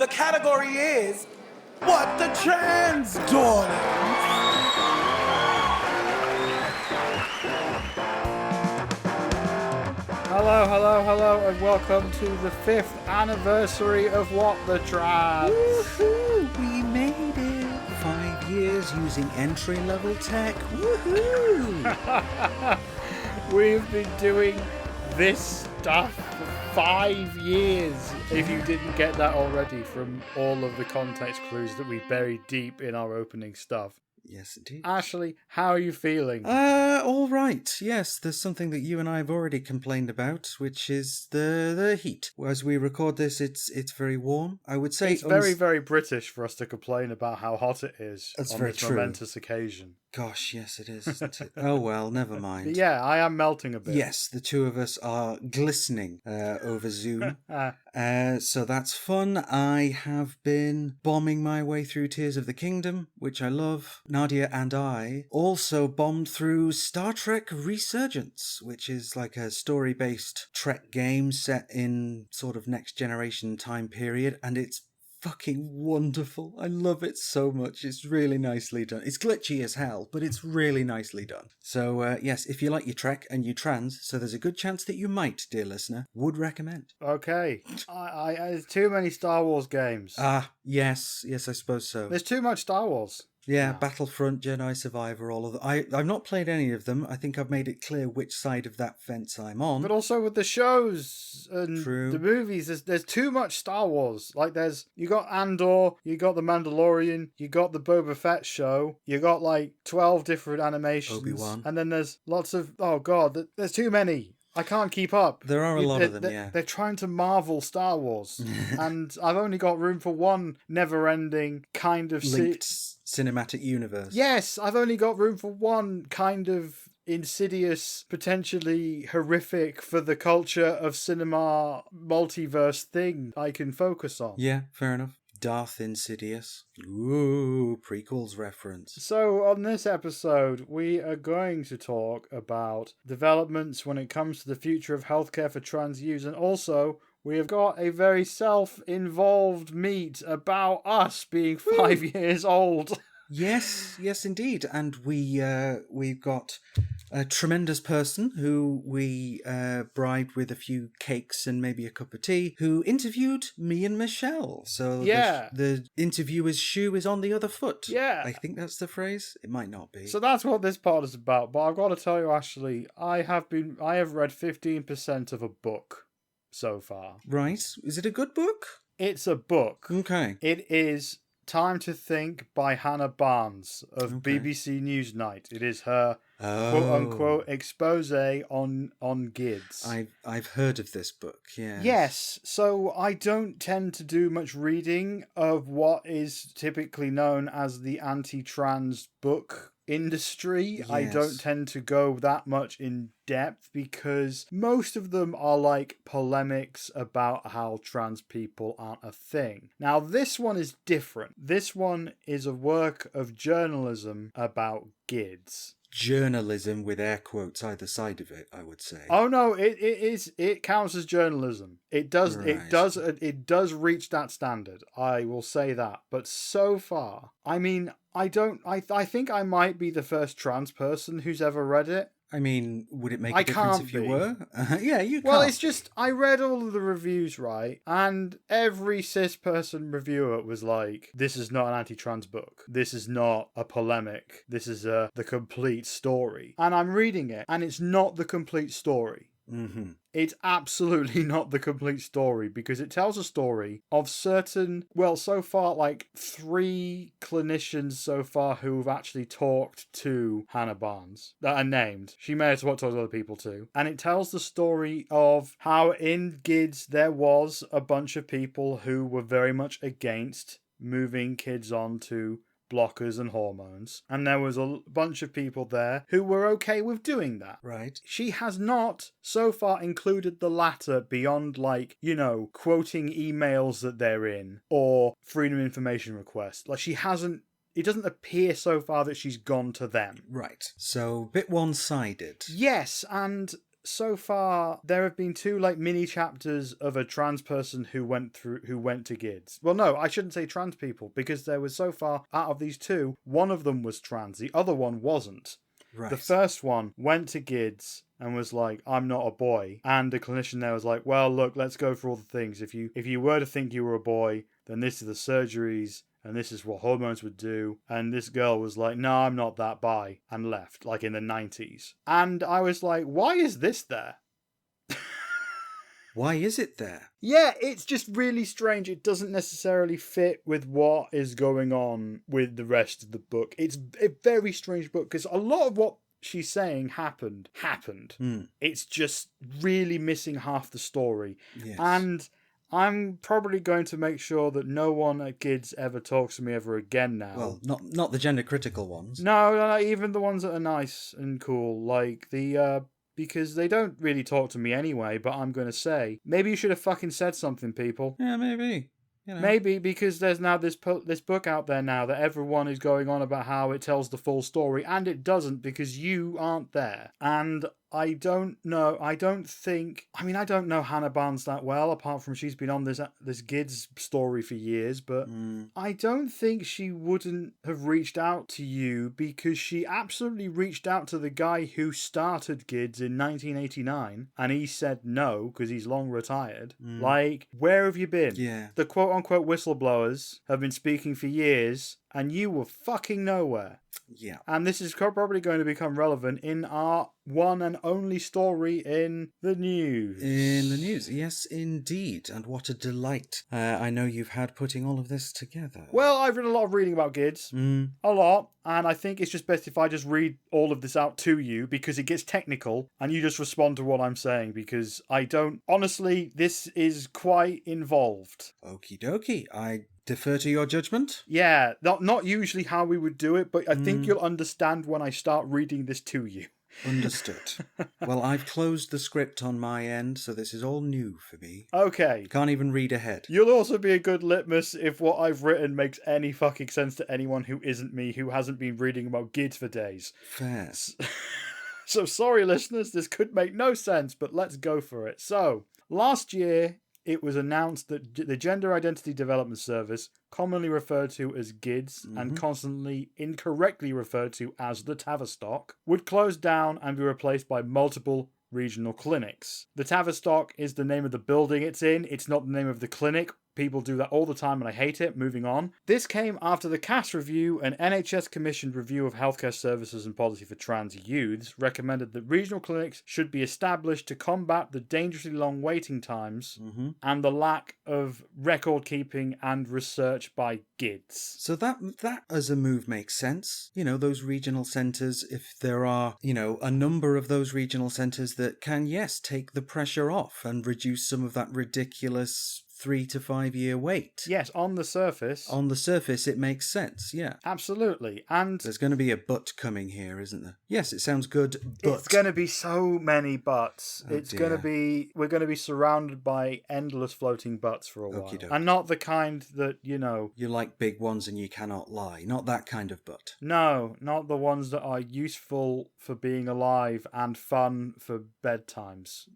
The category is What the Trans Darlings. Hello, and welcome to the 5th anniversary of What the Trans. Woohoo! We made it! 5 years using entry-level tech. Woohoo! We've been doing this stuff for 5 years, if you didn't get that already from all of the context clues that we buried deep in our opening stuff. Yes, indeed. Ashley, how are you feeling? All right. Yes, there's something that you and I have already complained about, which is the heat. As we record this, it's very warm. I would say It's very, very British for us to complain about how hot it is That's on very this true. momentous occasion. Gosh, yes, it is, isn't it? Oh well, never mind. But yeah, I am melting a bit. Yes, the two of us are glistening over Zoom. So that's fun. I have been bombing my way through Tears of the Kingdom, which I love. Nadia and I also bombed through Star Trek Resurgence, which is like a story-based Trek game set in sort of next generation time period, and it's fucking wonderful. I love it so much. It's really nicely done. It's glitchy as hell, but it's really nicely done. So yes, if you like your Trek and you trans, so there's a good chance that you might, dear listener, would recommend. Okay. I there's too many Star Wars games. Yes, I suppose so. There's too much Star Wars. Yeah, Battlefront, Jedi Survivor, all of them. I've not played any of them. I think I've made it clear which side of that fence I'm on. But also with the shows and True. the movies, there's too much Star Wars. Like you got Andor, you got The Mandalorian, you got the Boba Fett show, you got like 12 different animations. Obi-Wan. And then there's lots of, oh god, there's too many. I can't keep up. There are a lot of them, yeah. They're trying to Marvel Star Wars. And I've only got room for one never-ending kind of... linked cinematic universe. Yes, I've only got room for one kind of insidious, potentially horrific for the culture of cinema multiverse thing I can focus on. Yeah, fair enough. Darth Insidious. Ooh, prequels reference. So on this episode, we are going to talk about developments when it comes to the future of healthcare for trans youths, and also we have got a very self-involved meet about us being 5 years old. Yes, indeed. And we've got a tremendous person who we bribed with a few cakes and maybe a cup of tea, who interviewed me and Michelle. So yeah, the interviewer's shoe is on the other foot. Yeah. I think that's the phrase. It might not be. So that's what this part is about. But I've got to tell you, Ashley, I have read 15% of a book so far. Right. Is it a good book? It's a book. Okay. It is Time to Think by Hannah Barnes of BBC Newsnight. It is her quote-unquote expose on GIDS. I've heard of this book, yes. Yes, so I don't tend to do much reading of what is typically known as the anti-trans book industry. Yes. I don't tend to go that much in depth because most of them are like polemics about how trans people aren't a thing. Now this one is different. This one is a work of journalism about GIDS. Journalism with air quotes either side of it, I would say. Oh no, it counts as journalism. It does reach that standard. I will say that. But so far, I mean, I think I might be the first trans person who's ever read it. I mean, would it make a difference if you were? Yeah, you can't. Well, it's just, I read all of the reviews, right? And every cis-person reviewer was like, this is not an anti-trans book. This is not a polemic. This is the complete story. And I'm reading it, and it's not the complete story. Mm-hmm. It's absolutely not the complete story because it tells a story of certain, well, so far, like 3 clinicians so far who've actually talked to Hannah Barnes that are named. She may have talked to other people too. And it tells the story of how in GIDS there was a bunch of people who were very much against moving kids on to blockers and hormones, and there was a bunch of people there who were okay with doing that. Right. She has not so far included the latter beyond, like, you know, quoting emails that they're in or freedom of information requests. Like, she hasn't, it doesn't appear so far that she's gone to them. Right. So, a bit one-sided. Yes, and so far there have been 2 like mini chapters of a trans person who went to GIDS. Well, no, I shouldn't say trans people, because there was so far out of these 2, one of them was trans, the other one wasn't. Right. The first one went to GIDS and was like, I'm not a boy. And the clinician there was like, well, look, let's go through all the things. If you were to think you were a boy, then this is the surgeries, and this is what hormones would do. And this girl was like, no, I'm not that bi, and left, like in the 90s. And I was like, why is this there? Why is it there? Yeah, it's just really strange. It doesn't necessarily fit with what is going on with the rest of the book. It's a very strange book, because a lot of what she's saying happened. It's just really missing half the story. Yes. And I'm probably going to make sure that no one at GIDS ever talks to me ever again now. Well, not the gender critical ones. No, even the ones that are nice and cool, like the because they don't really talk to me anyway, but I'm going to say, maybe you should have fucking said something, people. Yeah, maybe. You know. Maybe, because there's now this book out there now that everyone is going on about how it tells the full story, and it doesn't, because you aren't there. And I don't know. I don't know Hannah Barnes that well, apart from she's been on this GIDS story for years, but I don't think she wouldn't have reached out to you, because she absolutely reached out to the guy who started GIDS in 1989, and he said no, because he's long retired. Like, where have you been? Yeah. The quote-unquote whistleblowers have been speaking for years, and you were fucking nowhere. Yeah. And this is probably going to become relevant in our one and only story in the news. In the news, yes, indeed. And what a delight. I know you've had putting all of this together. Well, I've read a lot of reading about GIDS. A lot. And I think it's just best if I just read all of this out to you, because it gets technical and you just respond to what I'm saying, because I don't... Honestly, this is quite involved. Okie dokie. I defer to your judgment. Yeah, not usually how we would do it, but I think you'll understand when I start reading this to you. Understood. Well, I've closed the script on my end, so this is all new for me. Okay. Can't even read ahead. You'll also be a good litmus if what I've written makes any fucking sense to anyone who isn't me, who hasn't been reading about GIDS for days. Fair. So sorry, listeners, this could make no sense, but let's go for it. So, last year, it was announced that the Gender Identity Development Service, commonly referred to as GIDS and constantly incorrectly referred to as the Tavistock, would close down and be replaced by multiple regional clinics. The Tavistock is the name of the building it's in. It's not the name of the clinic. People do that all the time and I hate it. Moving on. This came after the CAS review, an NHS commissioned review of healthcare services and policy for trans youths, recommended that regional clinics should be established to combat the dangerously long waiting times and the lack of record keeping and research by GIDS. So that as a move makes sense. You know, those regional centres, if there are, a number of those regional centres that can, yes, take the pressure off and reduce some of that ridiculous 3 to 5 year wait. Yes, on the surface. On the surface, it makes sense, yeah. Absolutely. And there's going to be a but coming here, isn't there? Yes, it sounds good, but... It's going to be so many buts. Oh, it's going to be... We're going to be surrounded by endless floating buts for a while. Okey-doke. And not the kind that, You like big ones and you cannot lie. Not that kind of but. No, not the ones that are useful for being alive and fun for bedtimes.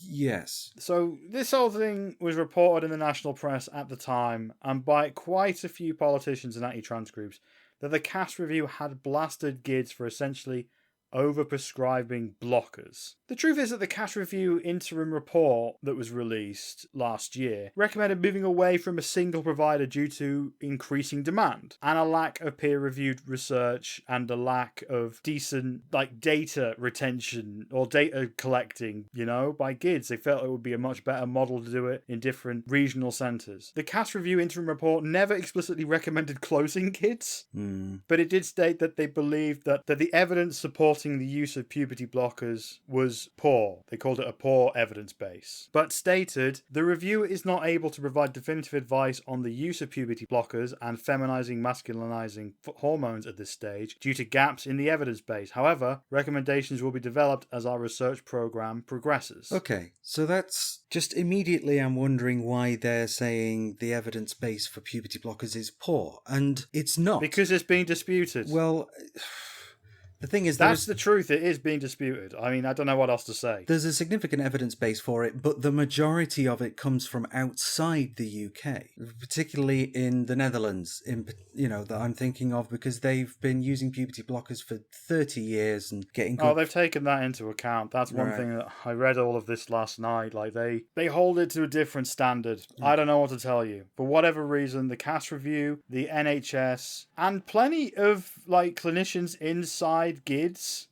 Yes. So this whole thing was reported in the national press at the time and by quite a few politicians and anti-trans groups that the CAS review had blasted GIDS for essentially overprescribing blockers. The truth is that the CAS review interim report that was released last year recommended moving away from a single provider due to increasing demand and a lack of peer-reviewed research and a lack of decent data retention or data collecting, by GIDS. They felt it would be a much better model to do it in different regional centres. The CAS review interim report never explicitly recommended closing GIDS, but it did state that they believed that the evidence supporting the use of puberty blockers was poor. They called it a poor evidence base. But stated, the review is not able to provide definitive advice on the use of puberty blockers and feminizing, masculinizing hormones at this stage due to gaps in the evidence base. However, recommendations will be developed as our research program progresses. Okay, so that's just immediately I'm wondering why they're saying the evidence base for puberty blockers is poor, and it's not. Because it's being disputed. Well... The thing is, That's the truth. It is being disputed. I mean, I don't know what else to say. there's a significant evidence base for it, but the majority of it comes from outside the UK, particularly in the Netherlands, that I'm thinking of, because they've been using puberty blockers for 30 years and getting good. Oh, they've taken that into account. That's one Right. thing that I read all of this last night. Like they hold it to a different standard. I don't know what to tell you. For whatever reason, the cast review, the NHS, and plenty of like clinicians inside GIDS,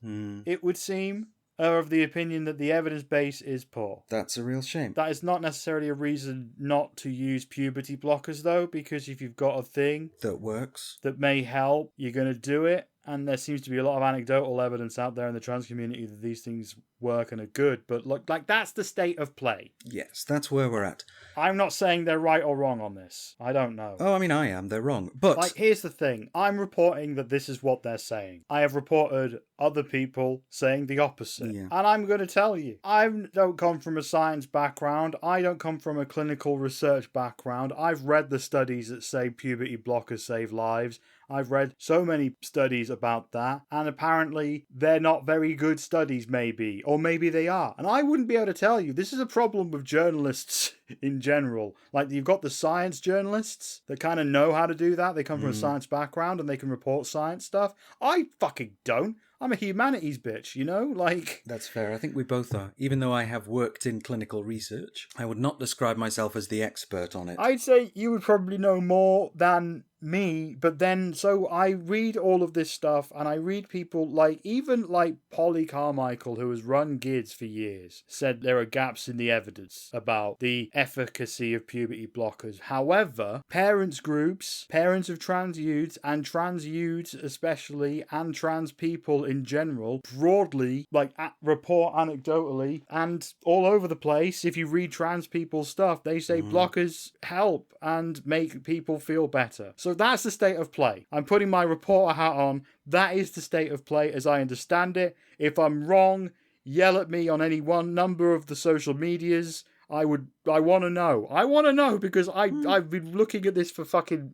it would seem, are of the opinion that the evidence base is poor. That's a real shame. That is not necessarily a reason not to use puberty blockers, though, because if you've got a thing That works. that may help, you're going to do it. And there seems to be a lot of anecdotal evidence out there in the trans community that these things work and are good. But look, like, that's the state of play. Yes, that's where we're at. I'm not saying they're right or wrong on this. I don't know. Oh, I mean, I am. They're wrong. But Like, here's the thing. I'm reporting that this is what they're saying. I have reported other people saying the opposite. Yeah. And I'm going to tell you, I don't come from a science background. I don't come from a clinical research background. I've read the studies that say puberty blockers save lives. I've read so many studies about that, and apparently they're not very good studies, maybe, or maybe they are. And I wouldn't be able to tell you. This is a problem with journalists in general. Like, you've got the science journalists that kind of know how to do that. They come from a science background and they can report science stuff. I fucking don't. I'm a humanities bitch, you know? Like... That's fair. I think we both are. Even though I have worked in clinical research, I would not describe myself as the expert on it. I'd say you would probably know more than me, but then, so I read all of this stuff, and I read people like, even like Polly Carmichael, who has run GIDS for years, said there are gaps in the evidence about the efficacy of puberty blockers. However, parents groups, parents of trans youths, and trans youths especially, and trans people in general, broadly, like, report anecdotally, and all over the place, if you read trans people's stuff, they say blockers help and make people feel better. So that's the state of play. I'm putting my reporter hat on. That is the state of play as I understand it. If I'm wrong, yell at me on any one number of the social medias. I want to know. I want to know because I've been looking at this for fucking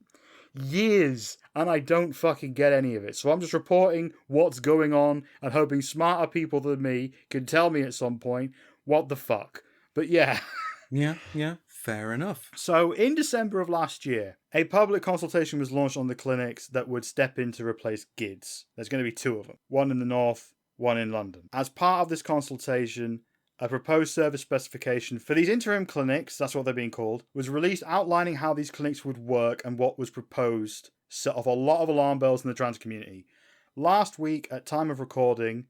years and I don't fucking get any of it. So I'm just reporting what's going on and hoping smarter people than me can tell me at some point what the fuck. But yeah. Yeah, fair enough. So in December of last year, a public consultation was launched on the clinics that would step in to replace GIDS. There's going to be two of them, one in the north, one in London. As part of this consultation, a proposed service specification for these interim clinics, that's what they're being called, was released outlining how these clinics would work and what was proposed, set off a lot of alarm bells in the trans community. Last week, at time of recording,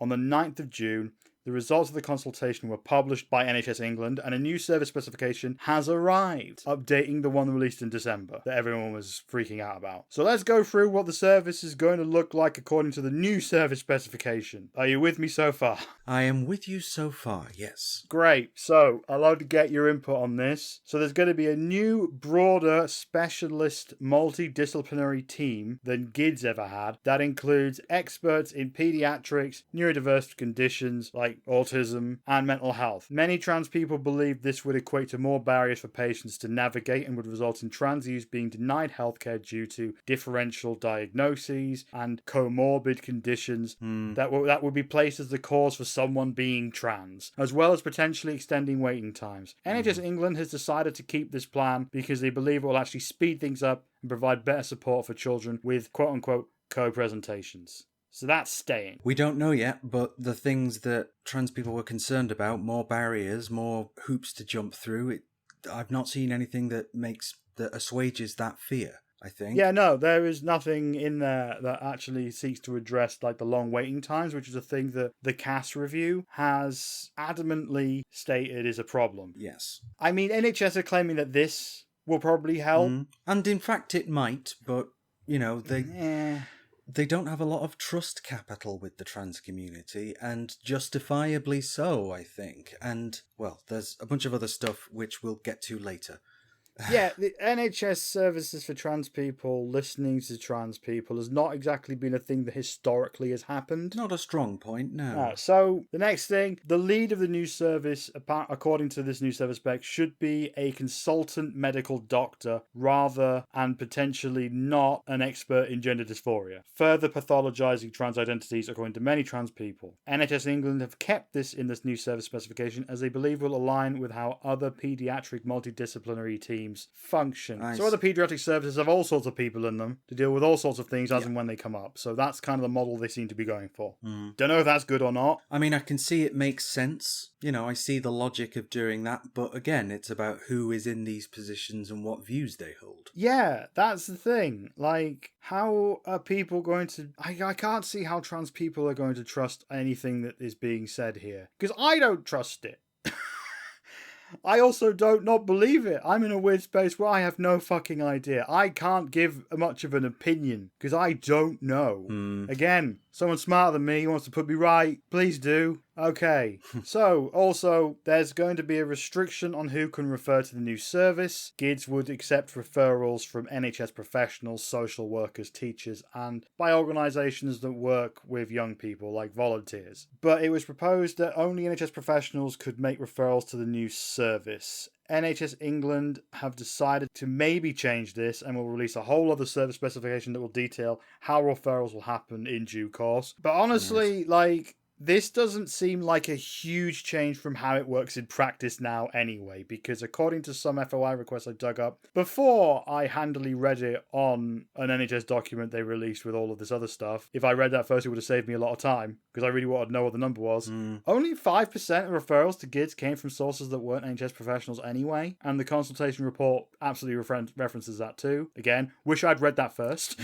on the 9th of June, the results of the consultation were published by NHS England and a new service specification has arrived, updating the one released in December that everyone was freaking out about. So let's go through what the service is going to look like according to the new service specification. Are you with me so far? I am with you so far, yes. Great. So I'd love to get your input on this. So there's going to be a new, broader, specialist, multidisciplinary team than GIDS ever had that includes experts in pediatrics, neurodiverse conditions like autism, and mental health. Many trans people believe this would equate to more barriers for patients to navigate and would result in trans youths being denied healthcare due to differential diagnoses and comorbid conditions that would be placed as the cause for someone being trans, as well as potentially extending waiting times. NHS England has decided to keep this plan because they believe it will actually speed things up and provide better support for children with quote-unquote co-presentations. So that's staying. We don't know yet, but the things that trans people were concerned about, more barriers, more hoops to jump through, I've not seen anything that assuages that fear, I think. Yeah, no, there is nothing in there that actually seeks to address like the long waiting times, which is a thing that the CAS review has adamantly stated is a problem. Yes. I mean, NHS are claiming that this will probably help. And in fact it might, but, you know, they don't have a lot of trust capital with the trans community, and justifiably so, I think. And, well, there's a bunch of other stuff which we'll get to later. Yeah, the NHS services for trans people, listening to trans people, has not exactly been a thing that historically has happened. Not a strong point, no. So the next thing, the lead of the new service, according to this new service spec, should be a consultant medical doctor rather and potentially not an expert in gender dysphoria, further pathologizing trans identities according to many trans people. NHS England have kept this in this new service specification as they believe will align with how other paediatric multidisciplinary teams function. So other paediatric services have all sorts of people in them to deal with all sorts of things as and when they come up. So that's kind of the model they seem to be going for. Don't know if that's good or not. I mean, I can see it makes sense. You know, I see the logic of doing that, but again, it's about who is in these positions and what views they hold. Yeah, that's the thing. Like, how are people going to... I can't see how trans people are going to trust anything that is being said here. Because I don't trust it. I also don't not believe it. I'm in a weird space where I have no fucking idea. I can't give much of an opinion because I don't know. Again, someone smarter than me wants to put me right. Please do. Okay. So, also, there's going to be a restriction on who can refer to the new service. GIDS would accept referrals from NHS professionals, social workers, teachers, and by organisations that work with young people, like volunteers. But it was proposed that only NHS professionals could make referrals to the new service. NHS England have decided to maybe change this and will release a whole other service specification that will detail how referrals will happen in due course. But honestly, this doesn't seem like a huge change from how it works in practice now anyway, because according to some FOI requests I dug up, before I handily read it on an NHS document they released with all of this other stuff, if I read that first it would have saved me a lot of time, because I really wanted to know what the number was. Only 5% of referrals to GIDS came from sources that weren't NHS professionals anyway, and the consultation report absolutely references that too. Again, wish I'd read that first,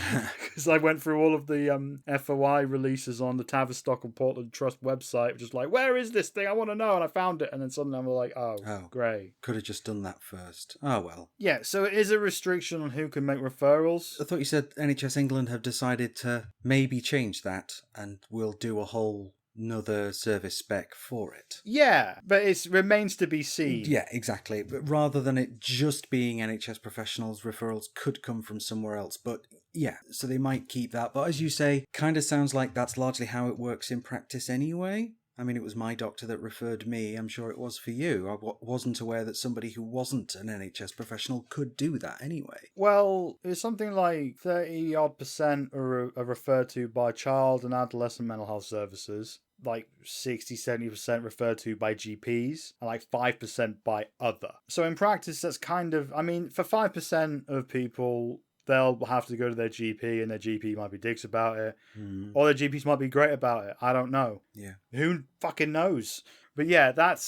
because I went through all of the FOI releases on the Tavistock and Portland Trust website, just like, where is this thing? I want to know. And I found it, and then suddenly I'm like, oh, great. Could have just done that first. Oh, well. Yeah, so it is a restriction on who can make referrals. I thought you said NHS England have decided to maybe change that and we'll do a whole another service spec for it. Yeah, but it remains to be seen. Yeah, exactly. But rather than it just being NHS professionals, referrals could come from somewhere else. But yeah, so they might keep that. But as you say, kind of sounds like that's largely how it works in practice anyway. I mean, it was my doctor that referred me. I'm sure it was for you. I wasn't aware that somebody who wasn't an NHS professional could do that anyway. Well, it's something like 30-odd% are referred to by child and adolescent mental health services. Like 60-70% referred to by GPs and like 5% by other. So in practice, that's kind of, I mean, for 5% of people, they'll have to go to their GP and their GP might be dicks about it. Or their GPs might be great about it. I don't know. Yeah. Who fucking knows? But yeah, that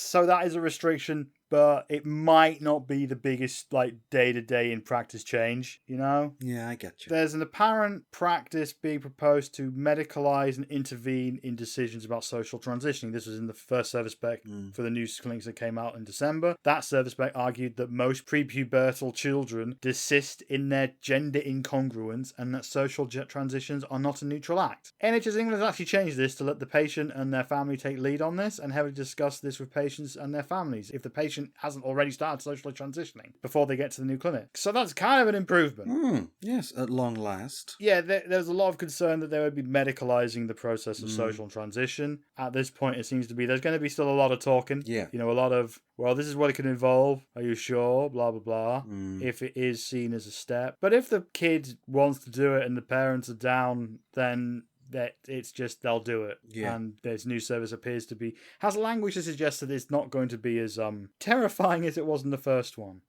is a restriction, but it might not be the biggest like day-to-day in practice change, you know? Yeah, I get you. There's an apparent practice being proposed to medicalise and intervene in decisions about social transitioning. This was in the first service spec for the new clinics that came out in December. That service spec argued that most prepubertal children desist in their gender incongruence and that social transitions are not a neutral act. NHS England has actually changed this to let the patient and their family take lead on this and heavily discuss this with patients and their families if the patient hasn't already started socially transitioning before they get to the new clinic. So that's kind of an improvement. Yes, at long last. Yeah, there's a lot of concern that they would be medicalising the process of social transition. At this point, it seems to be there's going to be still a lot of talking. Yeah. You know, a lot of, well, this is what it can involve. Are you sure? Blah, blah, blah. If it is seen as a step. But if the kid wants to do it and the parents are down, then that it's just they'll do it. Yeah. And this new service appears to be has language to suggest that it's not going to be as terrifying as it was in the first one.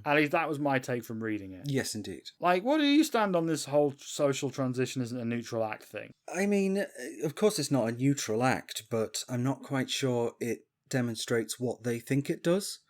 At least that was my take from reading it. Yes, indeed. Like, what do you stand on this whole social transition isn't a neutral act thing? I mean, of course it's not a neutral act, but I'm not quite sure it demonstrates what they think it does.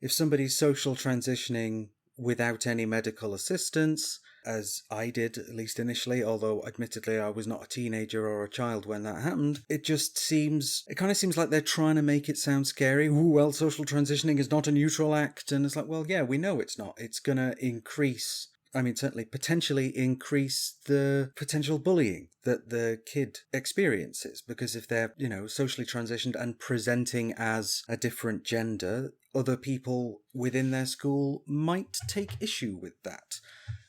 If somebody's social transitioning without any medical assistance, as I did, at least initially, although admittedly I was not a teenager or a child when that happened, it kind of seems like they're trying to make it sound scary. Ooh, well, social transitioning is not a neutral act. And it's like, well, yeah, we know it's not. It's going to increase certainly potentially increase the potential bullying that the kid experiences. Because if they're, socially transitioned and presenting as a different gender, other people within their school might take issue with that.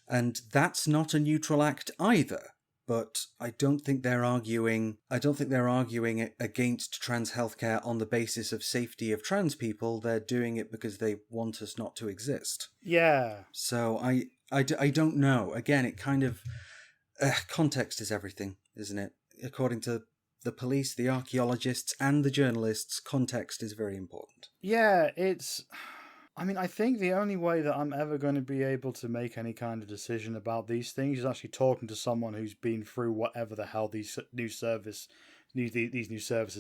And that's not a neutral act either. But I don't think they're arguing against trans healthcare on the basis of safety of trans people. They're doing it because they want us not to exist. Yeah. So I don't know. Again, it kind of... context is everything, isn't it? According to the police, the archaeologists, and the journalists, context is very important. Yeah, I think the only way that I'm ever going to be able to make any kind of decision about these things is actually talking to someone who's been through whatever the hell these new services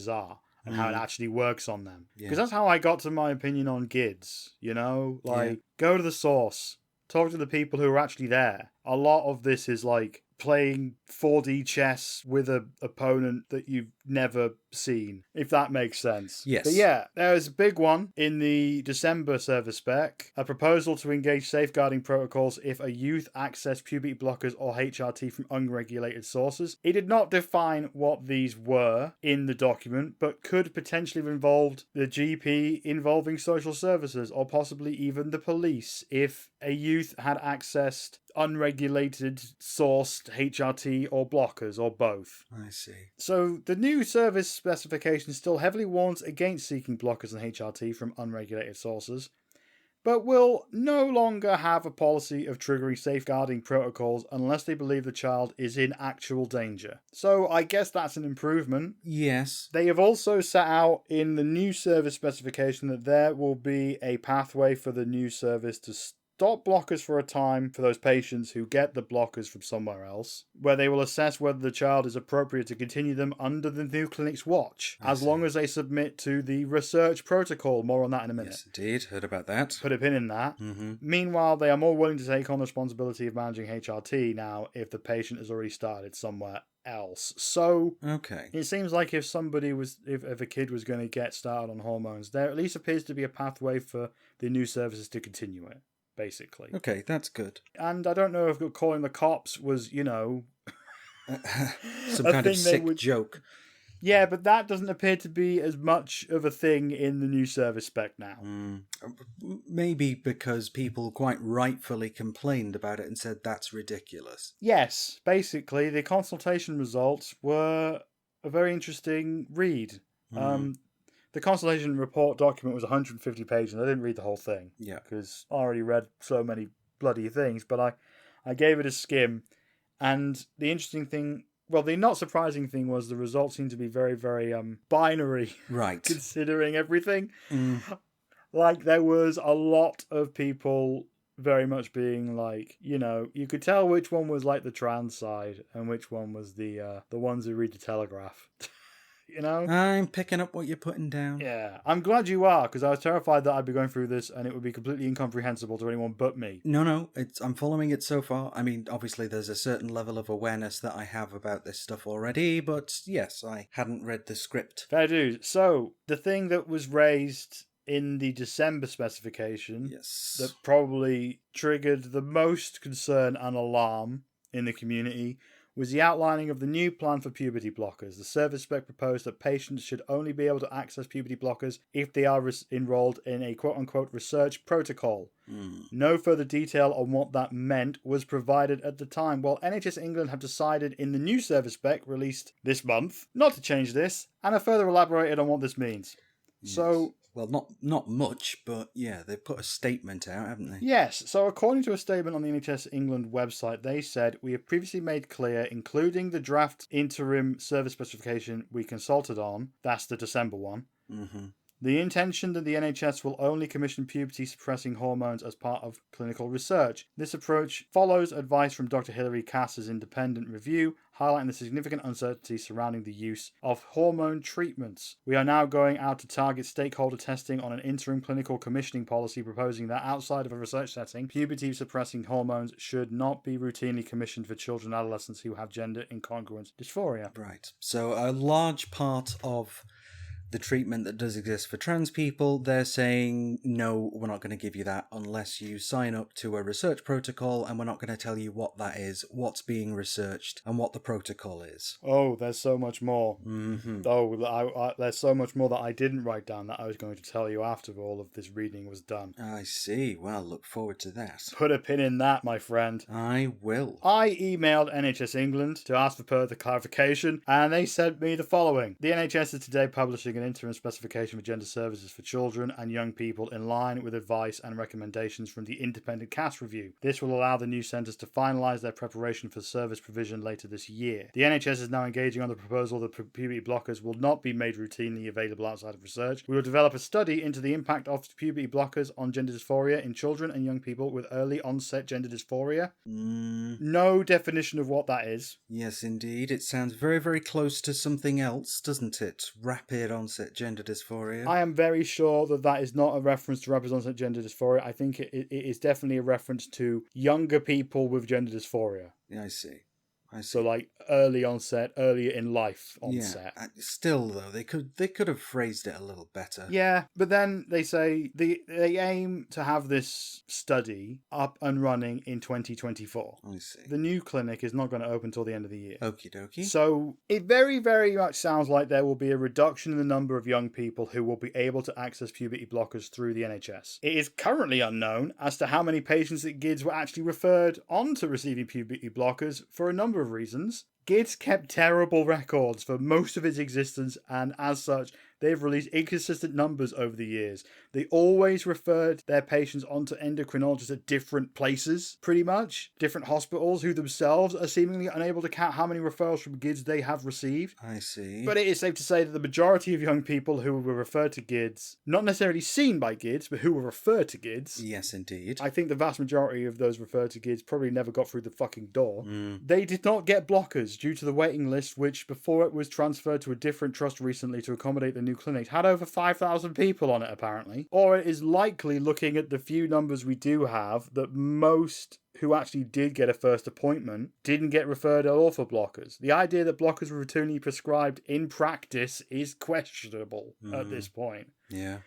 are and how it actually works on them. Because that's how I got to my opinion on GIDS, go to the source, talk to the people who are actually there. A lot of this is like playing 4D chess with an opponent that you've never seen, if that makes sense. Yes. But yeah, there's a big one in the December service spec, a proposal to engage safeguarding protocols if a youth access puberty blockers or HRT from unregulated sources. It did not define what these were in the document, but could potentially have involved the GP involving social services or possibly even the police if a youth had accessed unregulated sourced HRT or blockers or both. I see. So the new service specification still heavily warns against seeking blockers and HRT from unregulated sources, but will no longer have a policy of triggering safeguarding protocols unless they believe the child is in actual danger. So I guess that's an improvement. Yes. They have also set out in the new service specification that there will be a pathway for the new service to stop blockers for a time for those patients who get the blockers from somewhere else, where they will assess whether the child is appropriate to continue them under the new clinic's watch, as long as they submit to the research protocol. More on that in a minute. Yes, indeed. Heard about that. Put a pin in that. Mm-hmm. Meanwhile, they are more willing to take on the responsibility of managing HRT now if the patient has already started somewhere else. So okay, it seems like if a kid was going to get started on hormones, there at least appears to be a pathway for the new services to continue it. Basically. Okay, that's good. And I don't know if calling the cops was, some kind of sick joke. Yeah, but that doesn't appear to be as much of a thing in the new service spec now. Maybe because people quite rightfully complained about it and said that's ridiculous. Yes, basically, the consultation results were a very interesting read. The consultation report document was 150 pages. I didn't read the whole thing. Yeah. Because I already read so many bloody things. But I gave it a skim. And the interesting thing, well, the not surprising thing was the results seemed to be very, very binary. Right. Considering everything. Like, there was a lot of people very much being like, you could tell which one was like the trans side and which one was the ones who read the Telegraph. I'm picking up what you're putting down. Yeah, I'm glad you are, because I was terrified that I'd be going through this and it would be completely incomprehensible to anyone but me. No, I'm following it so far. I mean, obviously there's a certain level of awareness that I have about this stuff already, but yes, I hadn't read the script. Fair dues. So, the thing that was raised in the December specification that probably triggered the most concern and alarm in the community was the outlining of the new plan for puberty blockers. The service spec proposed that patients should only be able to access puberty blockers if they are enrolled in a quote-unquote research protocol. No further detail on what that meant was provided at the time, while NHS England have decided in the new service spec released this month not to change this, and have further elaborated on what this means. Yes. So, well, not much, but yeah, they've put a statement out, haven't they? Yes, so according to a statement on the NHS England website, they said, "We have previously made clear, including the draft interim service specification we consulted on," that's the December one, the intention that the NHS will only commission puberty-suppressing hormones as part of clinical research. This approach follows advice from Dr. Hilary Cass's independent review, highlighting the significant uncertainty surrounding the use of hormone treatments. We are now going out to target stakeholder testing on an interim clinical commissioning policy, proposing that outside of a research setting, puberty-suppressing hormones should not be routinely commissioned for children and adolescents who have gender incongruent dysphoria. Right. So a large part of the treatment that does exist for trans people, they're saying, no, we're not going to give you that unless you sign up to a research protocol, and we're not going to tell you what that is, what's being researched, and what the protocol is. Oh, there's so much more. Mm-hmm. Oh, there's so much more that I didn't write down that I was going to tell you after all of this reading was done. I see. Well, look forward to that. Put a pin in that, my friend. I will. I emailed NHS England to ask for further clarification, and they sent me the following. The NHS is today publishing an interim specification for gender services for children and young people in line with advice and recommendations from the independent CAS review. This will allow the new centres to finalise their preparation for service provision later this year. The NHS is now engaging on the proposal that puberty blockers will not be made routinely available outside of research. We will develop a study into the impact of puberty blockers on gender dysphoria in children and young people with early onset gender dysphoria. No definition of what that is. Yes, indeed. It sounds very, very close to something else, doesn't it? Rapid onset gender dysphoria. I am very sure that that is not a reference to rapid onset gender dysphoria. I think it is definitely a reference to younger people with gender dysphoria. Yeah, I see. So like early onset, earlier in life onset. Yeah, still though, they could have phrased it a little better. Yeah, but then they say they aim to have this study up and running in 2024. I see. The new clinic is not going to open till the end of the year. Okie dokie. So it very, very much sounds like there will be a reduction in the number of young people who will be able to access puberty blockers through the NHS. It is currently unknown as to how many patients at GIDS were actually referred on to receiving puberty blockers for a number of reasons. GIDS kept terrible records for most of its existence, and as such, they've released inconsistent numbers over the years. They always referred their patients onto endocrinologists at different places, pretty much. Different hospitals who themselves are seemingly unable to count how many referrals from GIDS they have received. I see. But it is safe to say that the majority of young people who were referred to GIDS, not necessarily seen by GIDS, but who were referred to GIDS. Yes, indeed. I think the vast majority of those referred to GIDS probably never got through the fucking door. They did not get blockers due to the waiting list, which before it was transferred to a different trust recently to accommodate the new clinics, had over 5,000 people on it apparently. Or it is likely, looking at the few numbers we do have, that most who actually did get a first appointment didn't get referred at all for blockers. The idea that blockers were routinely prescribed in practice is questionable at this point. Yeah.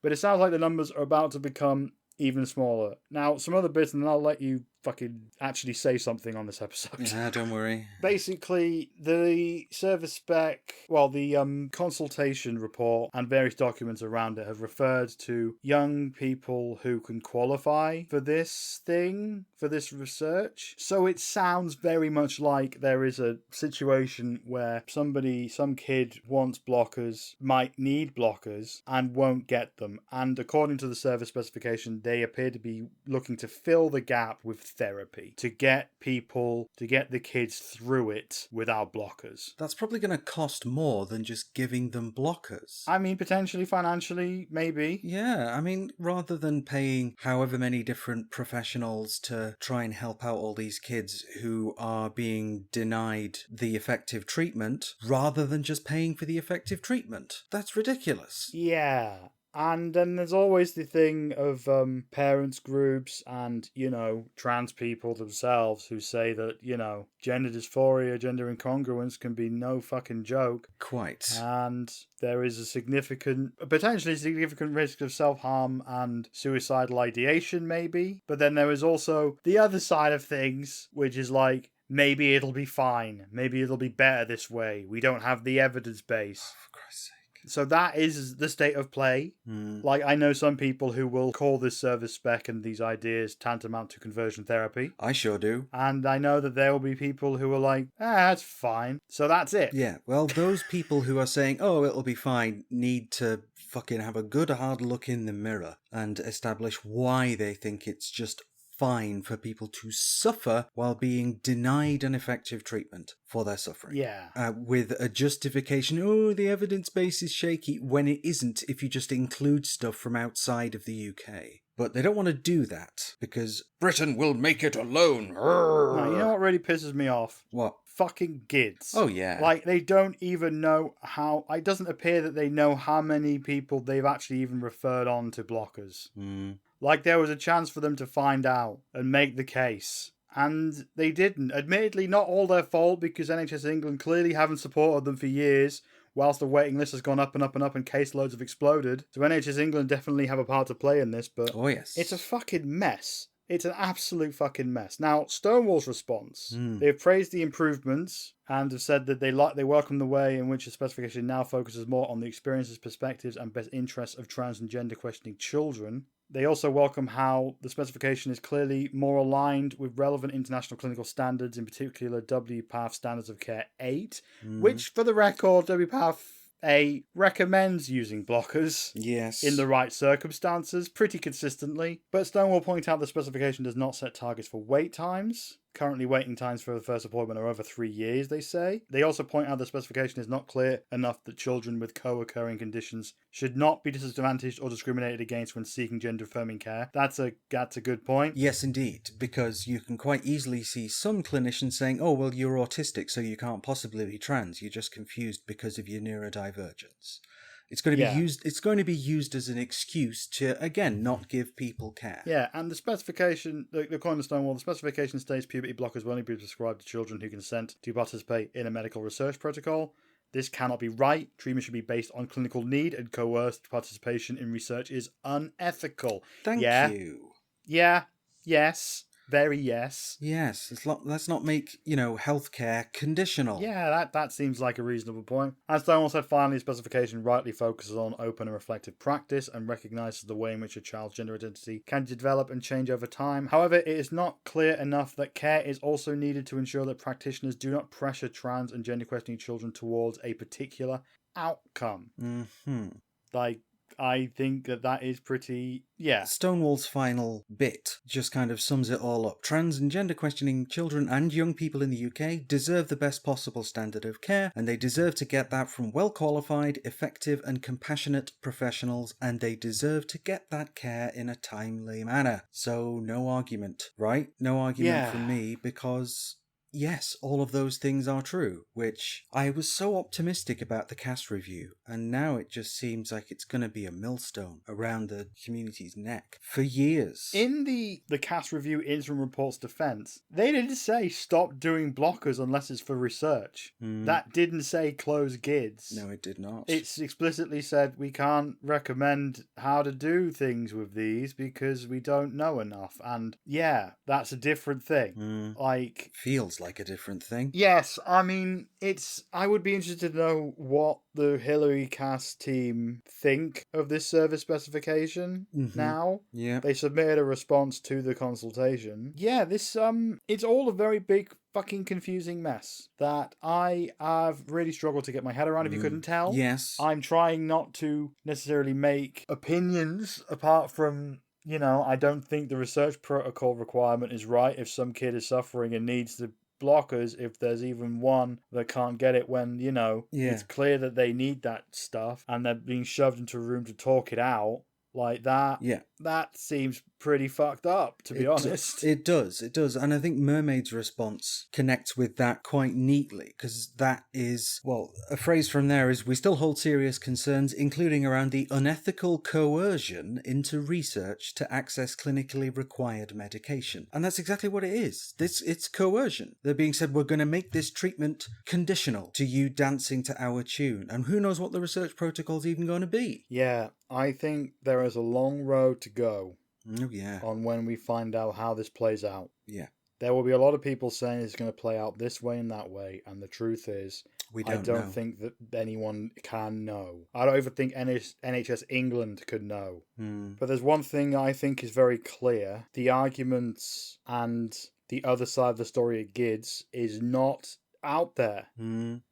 But it sounds like the numbers are about to become even smaller. Now, some other bits, and then I'll let you fucking actually say something on this episode. Yeah, don't worry. Basically, the service spec, the consultation report and various documents around it have referred to young people who can qualify for this thing, for this research. So it sounds very much like there is a situation where some kid wants blockers, might need blockers, and won't get them. And according to the service specification, they appear to be looking to fill the gap with therapy to get the kids through it without blockers. That's probably going to cost more than just giving them blockers. I mean, potentially financially, maybe. Yeah, I mean, rather than paying however many different professionals to try and help out all these kids who are being denied the effective treatment, rather than just paying for the effective treatment. That's ridiculous. Yeah. And then there's always the thing of parents groups and, trans people themselves who say that, gender dysphoria, gender incongruence can be no fucking joke. Quite. And there is a potentially significant risk of self-harm and suicidal ideation, maybe. But then there is also the other side of things, which is like, maybe it'll be fine. Maybe it'll be better this way. We don't have the evidence base. For Christ's sake. So that is the state of play. Like, I know some people who will call this service spec and these ideas tantamount to conversion therapy. I sure do. And I know that there will be people who are like, that's fine. So that's it. Yeah, well, those people who are saying, oh, it'll be fine, need to fucking have a good hard look in the mirror and establish why they think it's just fine for people to suffer while being denied an effective treatment for their suffering. Yeah. With a justification, oh, the evidence base is shaky, when it isn't if you just include stuff from outside of the UK. But they don't want to do that because Britain will make it alone. No, you know what really pisses me off? What? Fucking GIDS. Oh, yeah. Like, they don't even know how... It doesn't appear that they know how many people they've actually even referred on to blockers. Like, there was a chance for them to find out and make the case. And they didn't. Admittedly, not all their fault, because NHS England clearly haven't supported them for years whilst the waiting list has gone up and up and up and caseloads have exploded. So NHS England definitely have a part to play in this, but Oh, yes. it's a fucking mess. It's an absolute fucking mess. Now, Stonewall's response, they've praised the improvements and have said that they welcome the way in which the specification now focuses more on the experiences, perspectives, and best interests of trans and gender questioning children. They also welcome how the specification is clearly more aligned with relevant international clinical standards, in particular WPATH Standards of Care 8, which, for the record, WPATH 8 recommends using blockers Yes. in the right circumstances pretty consistently. But Stonewall point out the specification does not set targets for wait times. Currently, waiting times for the first appointment are over 3 years, they say. They also point out the specification is not clear enough that children with co-occurring conditions should not be disadvantaged or discriminated against when seeking gender-affirming care. That's a good point. Yes, indeed, because you can quite easily see some clinicians saying, oh, well, you're autistic, so you can't possibly be trans. You're just confused because of your neurodivergence. It's going to be used. It's going to be used as an excuse to, again, not give people care. Yeah, and the specification, the cornerstone wall, the specification states puberty blockers will only be prescribed to children who consent to participate in a medical research protocol. This cannot be right. Treatment should be based on clinical need, and coerced participation in research is unethical. Thank you. Yeah. Yes. Very yes. Yes. Let's not make, healthcare conditional. Yeah, that seems like a reasonable point. And Stonewall said finally, the specification rightly focuses on open and reflective practice and recognises the way in which a child's gender identity can develop and change over time. However, it is not clear enough that care is also needed to ensure that practitioners do not pressure trans and gender questioning children towards a particular outcome. I think that is pretty, Stonewall's final bit just kind of sums it all up. Trans and gender questioning children and young people in the UK deserve the best possible standard of care, and they deserve to get that from well-qualified, effective and compassionate professionals, and they deserve to get that care in a timely manner. So no argument, right? No argument from me, because yes, all of those things are true, which I was so optimistic about the cast review, and now it just seems like it's going to be a millstone around the community's neck for years. In the cast review interim report's defence, they didn't say stop doing blockers unless it's for research. That didn't say close GIDS. No, it did not. It's explicitly said we can't recommend how to do things with these because we don't know enough. And yeah, that's a different thing. Feels like a different thing. Yes, I mean, I would be interested to know what the Hillary cast team think of this service specification now. Yeah. They submitted a response to the consultation. Yeah, this it's all a very big fucking confusing mess that I have really struggled to get my head around, if you couldn't tell. Yes. I'm trying not to necessarily make opinions apart from, I don't think the research protocol requirement is right if some kid is suffering and needs the blockers, if there's even one that can't get it when, it's clear that they need that stuff and they're being shoved into a room to talk it out like that. Yeah. That seems pretty fucked up, to be honest. It does. And I think Mermaid's response connects with that quite neatly, because that is, a phrase from there is, we still hold serious concerns, including around the unethical coercion into research to access clinically required medication. And that's exactly what it is. It's coercion. They're being said, we're going to make this treatment conditional to you dancing to our tune. And who knows what the research protocol's even going to be. Yeah, I think there is a long road to go. Oh, yeah. On when we find out how this plays out. Yeah. There will be a lot of people saying it's going to play out this way and that way, and the truth is, I don't think that anyone can know. I don't even think NHS England could know. But there's one thing I think is very clear. The arguments and the other side of the story of GIDS is not out there.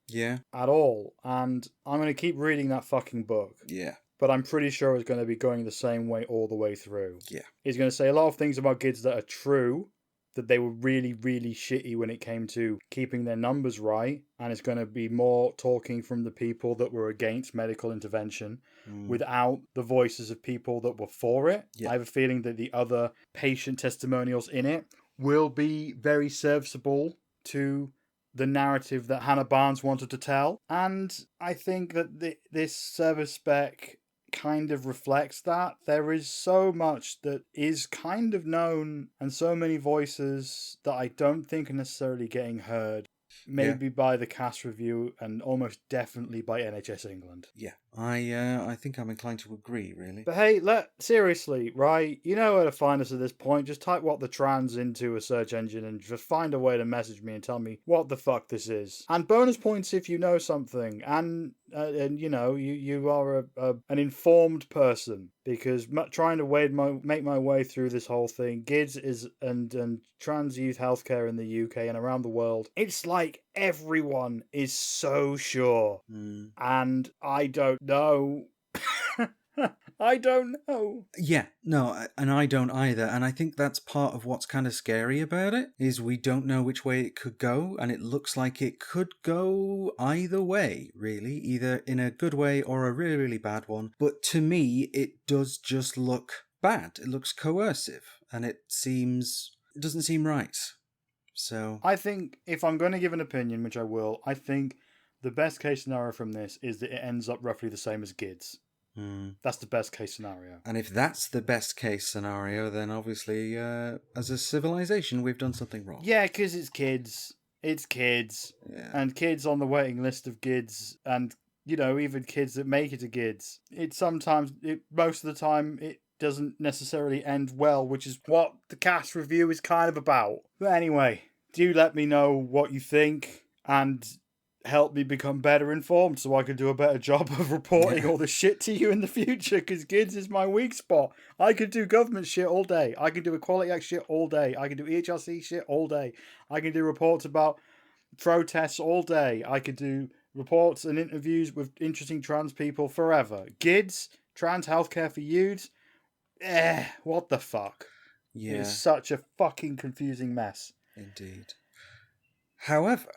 Yeah. At all. And I'm going to keep reading that fucking book. Yeah. But I'm pretty sure it's going to be going the same way all the way through. Yeah. He's going to say a lot of things about GIDS that are true, that they were really, really shitty when it came to keeping their numbers right, and it's going to be more talking from the people that were against medical intervention without the voices of people that were for it. Yeah. I have a feeling that the other patient testimonials in it will be very serviceable to the narrative that Hannah Barnes wanted to tell. And I think that this service spec kind of reflects that. There is so much that is kind of known and so many voices that I don't think are necessarily getting heard. maybe by the cast review, and almost definitely by NHS England. Yeah, I think I'm inclined to agree, really. But hey, seriously, right? You know where to find us at this point. Just type "what the trans" into a search engine and just find a way to message me and tell me what the fuck this is. And bonus points if you know something, and you know you are an informed person, because trying to make my way through this whole thing, GIDS is and trans youth healthcare in the UK and around the world. It's like everyone is so sure, and I don't know. I don't know. Yeah, no, and I don't either. And I think that's part of what's kind of scary about it, is we don't know which way it could go, and it looks like it could go either way, really, either in a good way or a really, really bad one. But to me, it does just look bad. It looks coercive, and it doesn't seem right. So I think if I'm going to give an opinion, which I will, I think the best case scenario from this is that it ends up roughly the same as GIDS. That's the best case scenario. And if that's the best case scenario, then obviously, as a civilization, we've done something wrong. Yeah, because it's kids. It's kids. Yeah. And kids on the waiting list of GIDS, and, you know, even kids that make it to GIDS. Most of the time, it doesn't necessarily end well, which is what the cast review is kind of about. But anyway, do let me know what you think, and help me become better informed so I can do a better job of reporting all the shit to you in the future, because GIDS is my weak spot. I could do government shit all day. I can do Equality Act shit all day. I can do EHRC shit all day. I can do reports about protests all day. I could do reports and interviews with interesting trans people forever. GIDS, trans healthcare for youths, what the fuck? Yeah. It's such a fucking confusing mess. Indeed. However,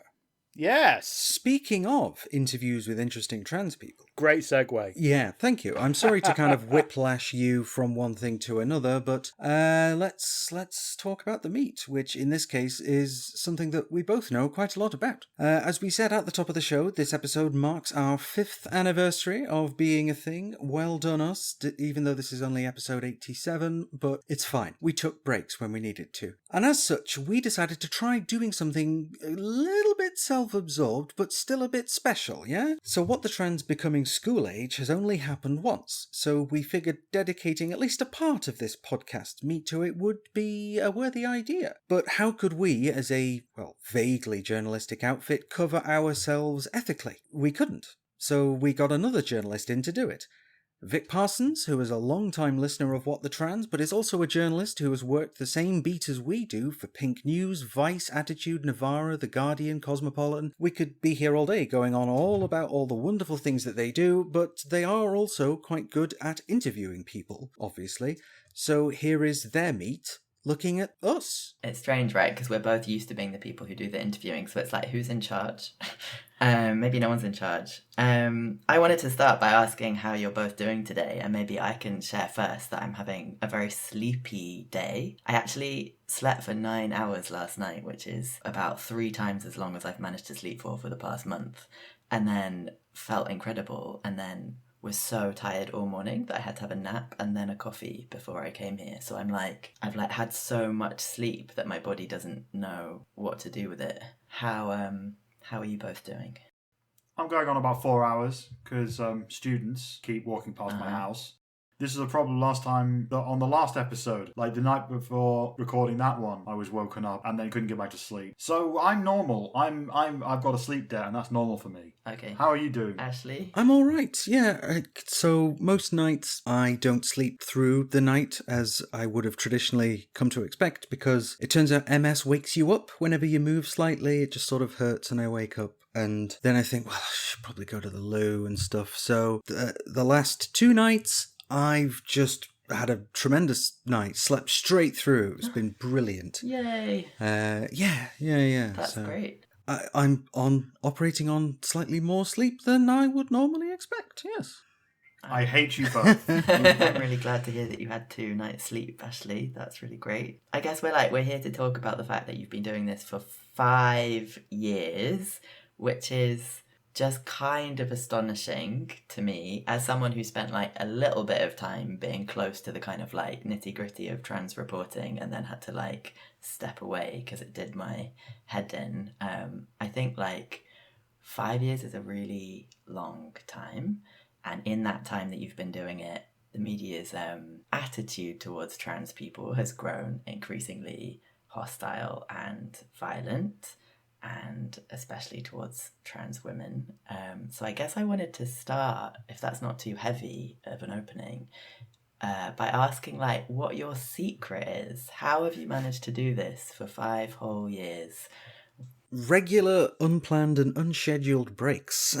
yes. Speaking of interviews with interesting trans people. Great segue. Yeah, thank you. I'm sorry to kind of whiplash you from one thing to another, but let's talk about the meat, which in this case is something that we both know quite a lot about. As we said at the top of the show, this episode marks our 5th anniversary of being a thing. Well done us, even though this is only episode 87, but it's fine. We took breaks when we needed to. And as such, we decided to try doing something a little bit self-absorbed, but still a bit special, yeah? So What the Trans Becoming School Age has only happened once, so we figured dedicating at least a part of this podcast meat to it would be a worthy idea. But how could we, as a, vaguely journalistic outfit, cover ourselves ethically? We couldn't. So we got another journalist in to do it. Vic Parsons, who is a long-time listener of What the Trans, but is also a journalist who has worked the same beat as we do for Pink News, Vice, Attitude, Novara, The Guardian, Cosmopolitan. We could be here all day going on all about all the wonderful things that they do, but they are also quite good at interviewing people, obviously. So here is their meat, looking at us. It's strange, right? Because we're both used to being the people who do the interviewing, so it's like, who's in charge? Maybe no one's in charge. I wanted to start by asking how you're both doing today, and maybe I can share first that I'm having a very sleepy day. I actually slept for 9 hours last night, which is about 3 times as long as I've managed to sleep for the past month, and then felt incredible, and then was so tired all morning that I had to have a nap and then a coffee before I came here. So I've had so much sleep that my body doesn't know what to do with it. How are you both doing? I'm going on about 4 hours because students keep walking past my house. This is a problem last time on the last episode. Like the night before recording that one, I was woken up and then couldn't get back to sleep. So I'm normal. I've got a sleep debt, and that's normal for me. Okay. How are you doing, Ashley? I'm all right, yeah. So most nights I don't sleep through the night as I would have traditionally come to expect, because it turns out MS wakes you up whenever you move slightly. It just sort of hurts and I wake up. And then I think, well, I should probably go to the loo and stuff. So the last 2 nights, I've just had a tremendous night, slept straight through. It's been brilliant. Yay. Yeah. That's great. I'm operating on slightly more sleep than I would normally expect, yes. I hate you both. I'm really glad to hear that you had 2 nights sleep, Ashley. That's really great. I guess we're here to talk about the fact that you've been doing this for 5 years, which is just kind of astonishing to me as someone who spent a little bit of time being close to the kind of nitty gritty of trans reporting and then had to step away because it did my head in. I think like 5 years is a really long time. And in that time that you've been doing it, the media's attitude towards trans people has grown increasingly hostile and violent, and especially towards trans women. So I guess I wanted to start, if that's not too heavy of an opening, by asking like what your secret is. How have you managed to do this for 5 whole years? Regular, unplanned and unscheduled breaks.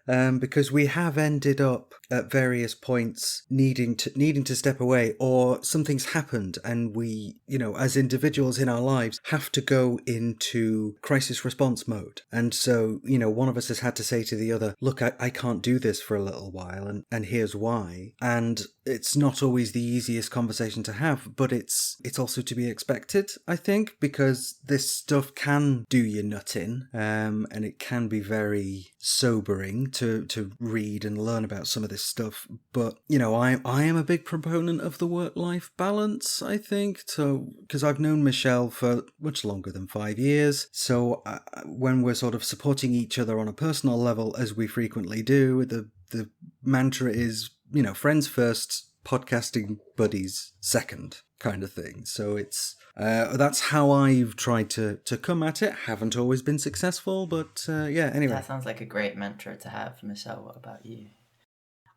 Because we have ended up at various points needing to step away, or something's happened and we, as individuals in our lives, have to go into crisis response mode. And so, one of us has had to say to the other, look, I can't do this for a little while, and here's why. And it's not always the easiest conversation to have, but it's also to be expected, I think, because this stuff can do your nut in, and it can be very sobering to read and learn about some of this stuff. But I am a big proponent of the work-life balance, I think, so because I've known Michelle for much longer than 5 years, so when we're sort of supporting each other on a personal level, as we frequently do, the mantra is friends first, podcasting buddies second, kind of thing. So it's that's how I've tried to come at it. Haven't always been successful, but anyway. That sounds like a great mantra to have. Michelle, what about you?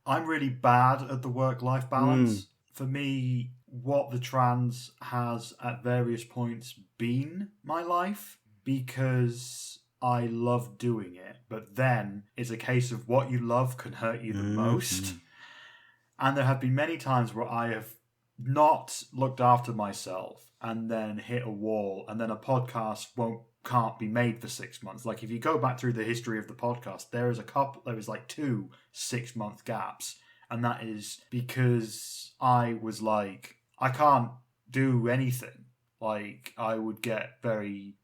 I'm really bad at the work-life balance. For me, what the trans has at various points been my life, because I love doing it, but then it's a case of what you love can hurt you the most. And there have been many times where I have not looked after myself and then hit a wall, and then a podcast can't be made for 6 months. Like if you go back through the history of the podcast, there was like 2 6-month gaps, and that is because I was like, I can't do anything. Like I would get very,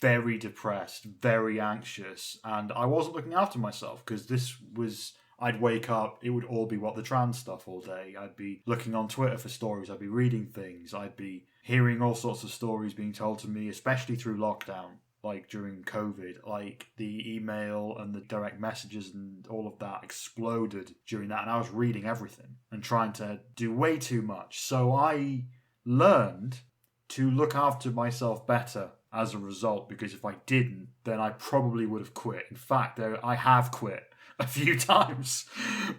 very depressed, very anxious, and I wasn't looking after myself because I'd wake up, it would all be what the trans stuff all day. I'd be looking on Twitter for stories, I'd be reading things, I'd be hearing all sorts of stories being told to me, especially through lockdown, like during COVID. Like the email and the direct messages and all of that exploded during that, and I was reading everything and trying to do way too much. So I learned to look after myself better as a result, because if I didn't, then I probably would have quit. In fact, I have quit a few times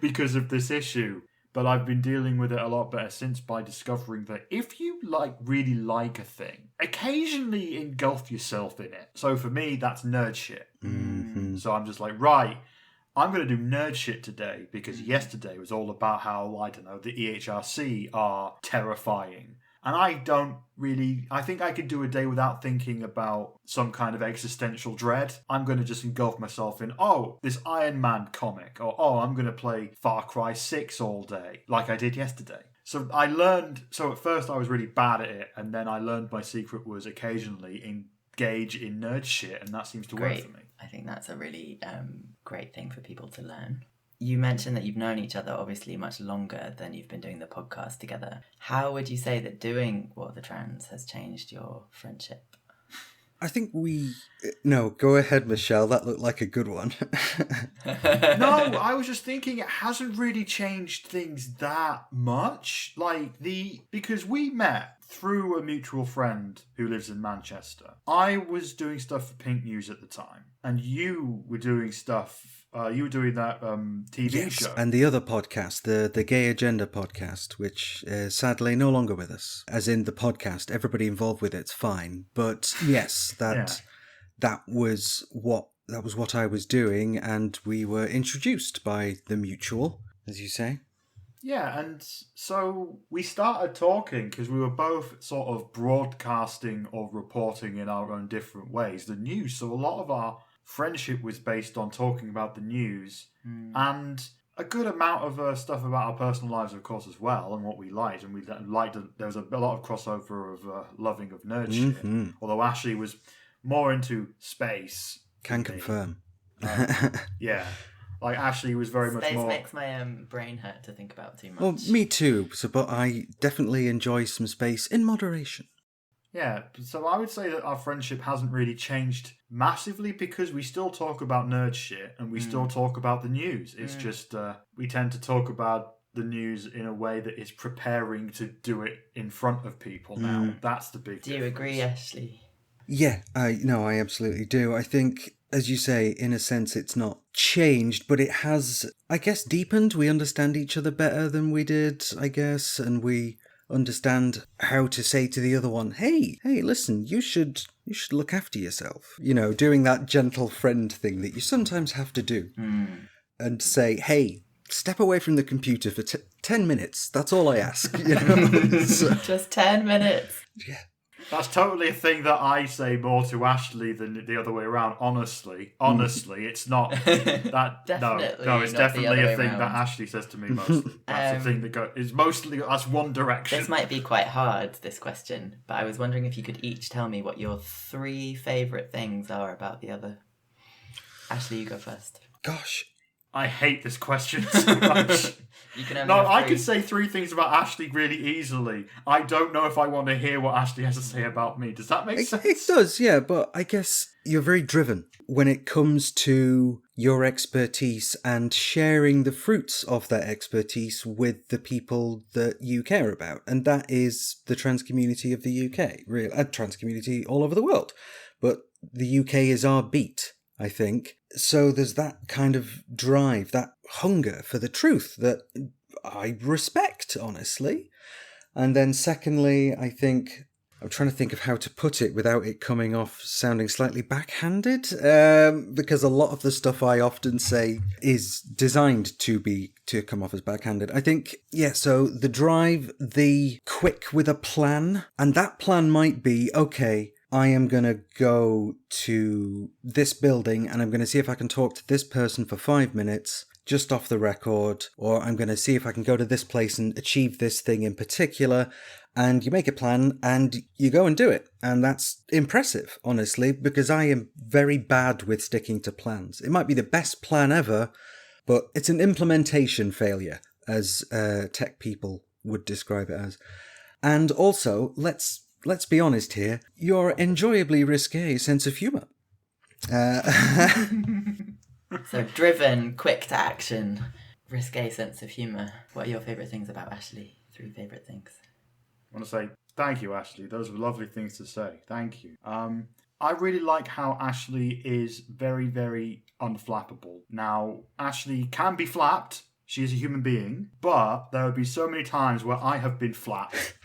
because of this issue, but I've been dealing with it a lot better since by discovering that if you really like a thing, occasionally engulf yourself in it. So for me, that's nerd shit. So I'm just like, right, I'm going to do nerd shit today because yesterday was all about how, I don't know, the EHRC are terrifying. And I think I could do a day without thinking about some kind of existential dread. I'm going to just engulf myself in, this Iron Man comic, or I'm going to play Far Cry 6 all day, like I did yesterday. So at first I was really bad at it, and then I learned my secret was occasionally engage in nerd shit, and that seems to work for me. I think that's a really great thing for people to learn. You mentioned that you've known each other obviously much longer than you've been doing the podcast together. How would you say that doing What the Trans has changed your friendship? I think No, go ahead, Michelle. That looked like a good one. No, I was just thinking it hasn't really changed things that much. Because we met through a mutual friend who lives in Manchester. I was doing stuff for Pink News at the time, and you were doing stuff. You were doing that TV show. And the other podcast, the Gay Agenda podcast, which is sadly no longer with us. As in the podcast, everybody involved with it's fine. But yes, that was what I was doing, and we were introduced by the mutual, as you say. Yeah, and so we started talking because we were both sort of broadcasting or reporting in our own different ways the news. So a lot of our friendship was based on talking about the news, and a good amount of stuff about our personal lives, of course, as well, and what we liked. And we liked. There was a lot of crossover of loving of nerd shit. Although Ashley was more into space. Can confirm. Yeah. Like Ashley was very much more. Space makes my brain hurt to think about too much. Well, me too. But I definitely enjoy some space in moderation. Yeah, so I would say that our friendship hasn't really changed massively because we still talk about nerd shit and we still talk about the news. It's just we tend to talk about the news in a way that is preparing to do it in front of people now. That's the big Do you difference. agree, Ashley? Yeah, I absolutely do. I think, as you say, in a sense, it's not changed, but it has, I guess, deepened. We understand each other better than we did, I guess, and we understand how to say to the other one, hey, listen, you should look after yourself. You know, doing that gentle friend thing that you sometimes have to do. And say, hey, step away from the computer for 10 minutes. That's all I ask. You know? Just 10 minutes. Yeah. That's totally a thing that I say more to Ashley than the other way around. Honestly, it's not that. Definitely no, it's not the definitely other a way thing round. that Ashley says to me mostly. That's the thing that is mostly that's one direction. This might be quite hard, this question, but I was wondering if you could each tell me what your 3 favourite things are about the other. Ashley, you go first. Gosh. I hate this question so much. You can only No, have I 3. could say 3 things about Ashley really easily. I don't know if I want to hear what Ashley has to say about me. Does that make sense? It does, yeah, but I guess you're very driven when it comes to your expertise and sharing the fruits of that expertise with the people that you care about. And that is the trans community of the UK, really, and trans community all over the world. But the UK is our beat, I think. So there's that kind of drive, that hunger for the truth that I respect, honestly. And then secondly, I think, I'm trying to think of how to put it without it coming off sounding slightly backhanded, because a lot of the stuff I often say is designed to come off as backhanded. I think, yeah, so the drive, the quick with a plan, and that plan might be, okay, I am going to go to this building and I'm going to see if I can talk to this person for 5 minutes just off the record, or I'm going to see if I can go to this place and achieve this thing in particular. And you make a plan and you go and do it. And that's impressive, honestly, because I am very bad with sticking to plans. It might be the best plan ever, but it's an implementation failure, as tech people would describe it as. And also, let's be honest here, your enjoyably risque sense of humour. So driven, quick to action, risque sense of humour. What are your favourite things about Ashley? 3 favourite things. I want to say thank you, Ashley. Those were lovely things to say. Thank you. I really like how Ashley is very, very unflappable. Now, Ashley can be flapped. She is a human being. But there would be so many times where I have been flapped.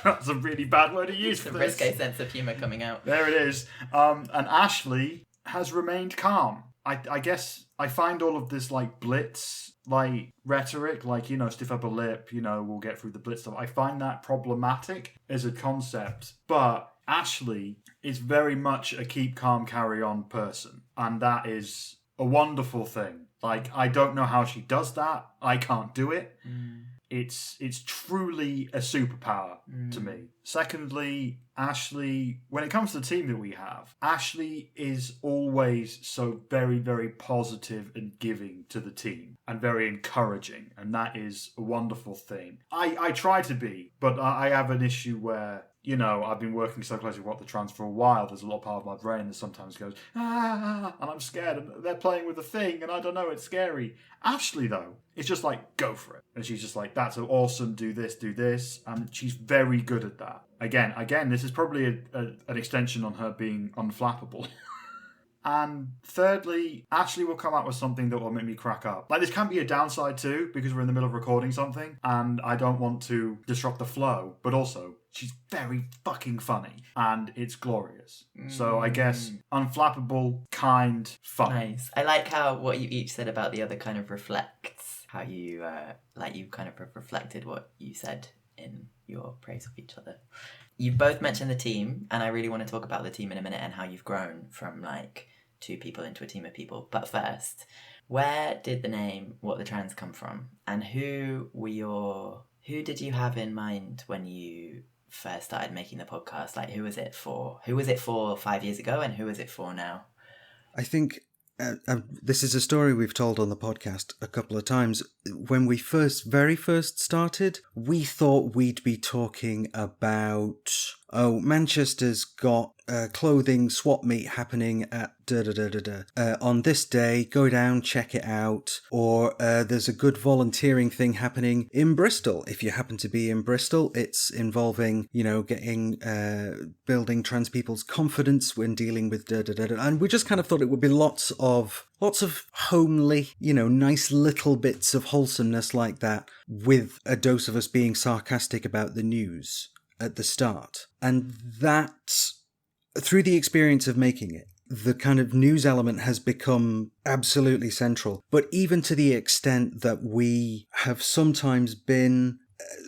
That's a really bad word to use for The this. risque sense of humour coming out. There it is. And Ashley has remained calm. I guess I find all of this like blitz like rhetoric, like, you know, stiff upper lip, you know, we'll get through the blitz stuff. I find that problematic as a concept. But Ashley is very much a keep calm, carry on person. And that is a wonderful thing. Like, I don't know how she does that. I can't do it. It's truly a superpower to me. Secondly, Ashley, when it comes to the team that we have, Ashley is always so very, very positive and giving to the team and very encouraging. And that is a wonderful thing. I try to be, but I have an issue where, you know, I've been working so closely with What the Trans for a while. There's a lot of part of my brain that sometimes goes, and I'm scared, and they're playing with the thing, and I don't know, it's scary. Ashley, though, is just like, go for it. And she's just like, that's awesome, do this, and she's very good at that. Again, this is probably an extension on her being unflappable. And thirdly, Ashley will come out with something that will make me crack up. Like, this can be a downside too, because we're in the middle of recording something, and I don't want to disrupt the flow, but also, she's very fucking funny, and it's glorious. So I guess unflappable, kind, fun. Nice. I like how what you each said about the other kind of reflects how you, you kind of reflected what you said in your praise of each other. You've both mentioned the team, and I really want to talk about the team in a minute and how you've grown from, 2 people into a team of people. But first, where did the name What the Trans come from? And who did you have in mind when you first started making the podcast? Like, who was it for? Who was it for 5 years ago, and who is it for now? I think This is a story we've told on the podcast a couple of times. When we very first started, we thought we'd be talking about, Manchester's got clothing swap meet happening at on this day, go down, check it out. Or there's a good volunteering thing happening in Bristol. If you happen to be in Bristol, it's involving, getting, building trans people's confidence when dealing with And we just kind of thought it would be lots of homely, nice little bits of wholesomeness like that, with a dose of us being sarcastic about the news at the start. And that, through the experience of making it, the kind of news element has become absolutely central. But even to the extent that we have sometimes been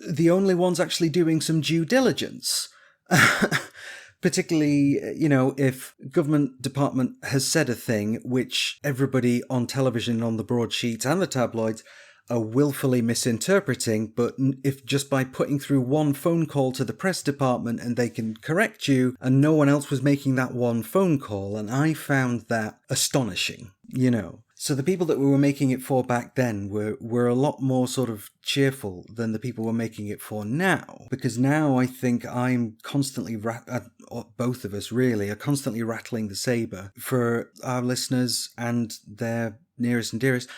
the only ones actually doing some due diligence. Particularly, if government department has said a thing which everybody on television, on the broadsheets and the tabloids are willfully misinterpreting, but if just by putting through one phone call to the press department and they can correct you, and no one else was making that one phone call, and I found that astonishing, So the people that we were making it for back then were a lot more sort of cheerful than the people we're making it for now. Because now I think I'm constantly, both of us really, are constantly rattling the saber for our listeners and their nearest and dearest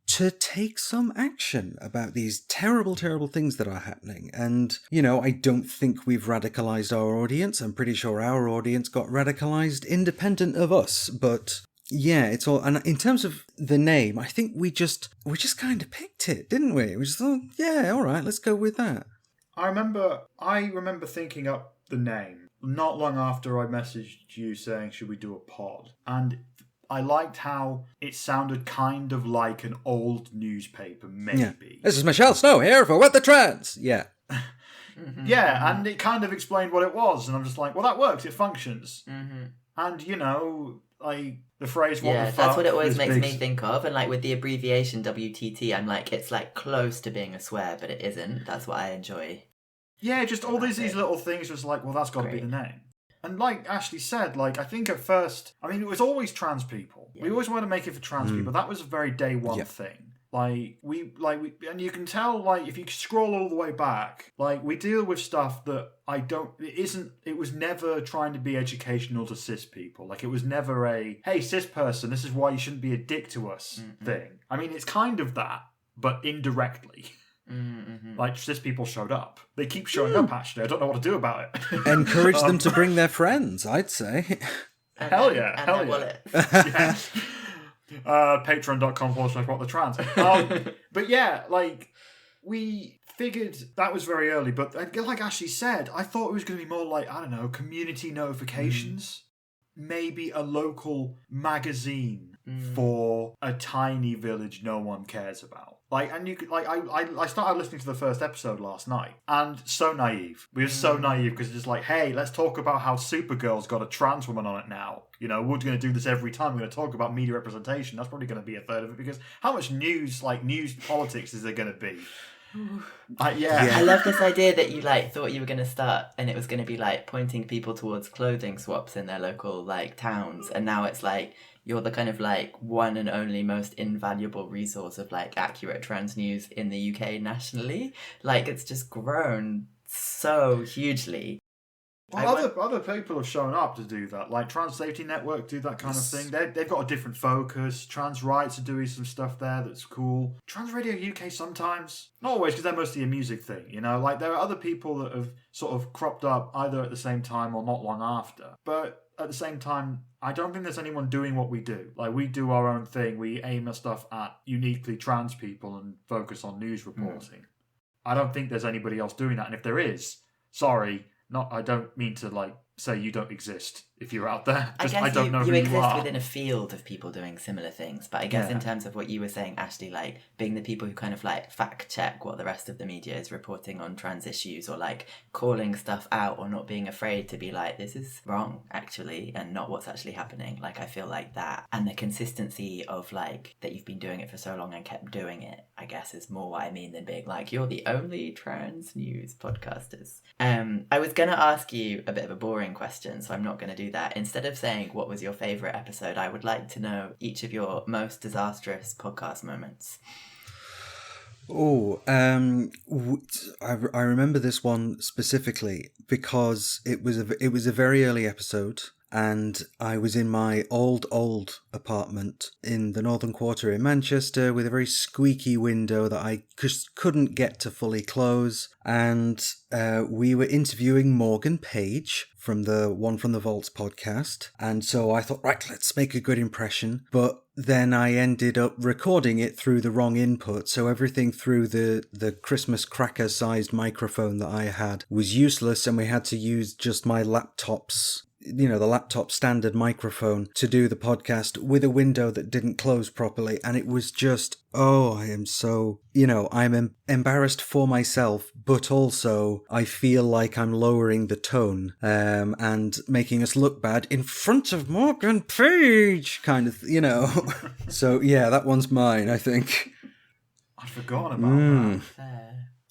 to take some action about these terrible, terrible things that are happening. And, I don't think we've radicalized our audience. I'm pretty sure our audience got radicalized independent of us, but... yeah, it's all, and in terms of the name, I think we just kind of picked it, didn't we? We just thought, yeah, all right, let's go with that. I remember thinking up the name not long after I messaged you saying, should we do a pod? And I liked how it sounded kind of like an old newspaper, maybe. Yeah. This is Michelle Snow here for What the Trans! Yeah. Mm-hmm. Yeah, and it kind of explained what it was, and I'm just like, well, that works, it functions. Mm-hmm. And, like, the phrase what the fuck, that's what it always is makes big. me think of. And, like, with the abbreviation WTT, I'm like, it's, like, close to being a swear, but it isn't. That's what I enjoy. Yeah, just all these little things, just like, well, that's got to be the name. And like Ashley said, like, I think at first, it was always trans people. Yeah. We always wanted to make it for trans people. That was a very day one thing. Like, we, and you can tell, like, if you scroll all the way back, like, we deal with stuff that it was never trying to be educational to cis people. Like, it was never a, hey, cis person, this is why you shouldn't be a dick to us thing. It's kind of that, but indirectly. Mm-hmm. Like, cis people showed up. They keep showing up, actually. I don't know what to do about it. Encourage them to bring their friends, I'd say. Hell yeah. Yeah. Patreon.com/whatthetrans. But yeah, like, we figured that was very early, but like Ashley said, I thought it was going to be more like, I don't know, community notifications. Maybe a local magazine for a tiny village no one cares about. Like, and you could, like, I started listening to the first episode last night, and so naive. We were so naive because it's just like, hey, let's talk about how Supergirl's got a trans woman on it now. We're going to do this every time. We're going to talk about media representation. That's probably going to be a third of it, because how much news politics is there going to be? I love this idea that you thought you were going to start and it was going to be pointing people towards clothing swaps in their local towns, and now it's you're the kind of one and only most invaluable resource of accurate trans news in the UK nationally. It's just grown so hugely. Well, other people have shown up to do that. Like Trans Safety Network do that kind of thing. They've got a different focus. Trans Rights are doing some stuff there that's cool. Trans Radio UK sometimes. Not always, because they're mostly a music thing, there are other people that have sort of cropped up either at the same time or not long after. But at the same time, I don't think there's anyone doing what we do. We do our own thing. We aim our stuff at uniquely trans people and focus on news reporting. I don't think there's anybody else doing that. And if there is, sorry... I don't mean to say you don't exist if you're out there. I don't know who you are. You exist within a field of people doing similar things. But I guess in terms of what you were saying, Ashley, being the people who kind of fact check what the rest of the media is reporting on trans issues, or calling stuff out, or not being afraid to be this is wrong actually, and not what's actually happening. I feel that, and the consistency of that you've been doing it for so long and kept doing it. I guess is more what I mean than being like, you're the only trans news podcasters. I was going to ask you a bit of a boring question, so I'm not going to do that. Instead of saying what was your favourite episode, I would like to know each of your most disastrous podcast moments. Oh, I remember this one specifically because it was a very early episode, and I was in my old apartment in the Northern Quarter in Manchester with a very squeaky window that I just couldn't get to fully close, and we were interviewing Morgan Page from the One from the Vaults podcast, and so I thought, right, let's make a good impression, but then I ended up recording it through the wrong input, so everything through the Christmas cracker-sized microphone that I had was useless, and we had to use just my laptop's, the laptop standard microphone to do the podcast with a window that didn't close properly, and it was just, I am so, I'm embarrassed for myself, but also I feel like I'm lowering the tone and making us look bad in front of Morgan Page, kind of, So, yeah, that one's mine, I think. I'd forgotten about that. Fair.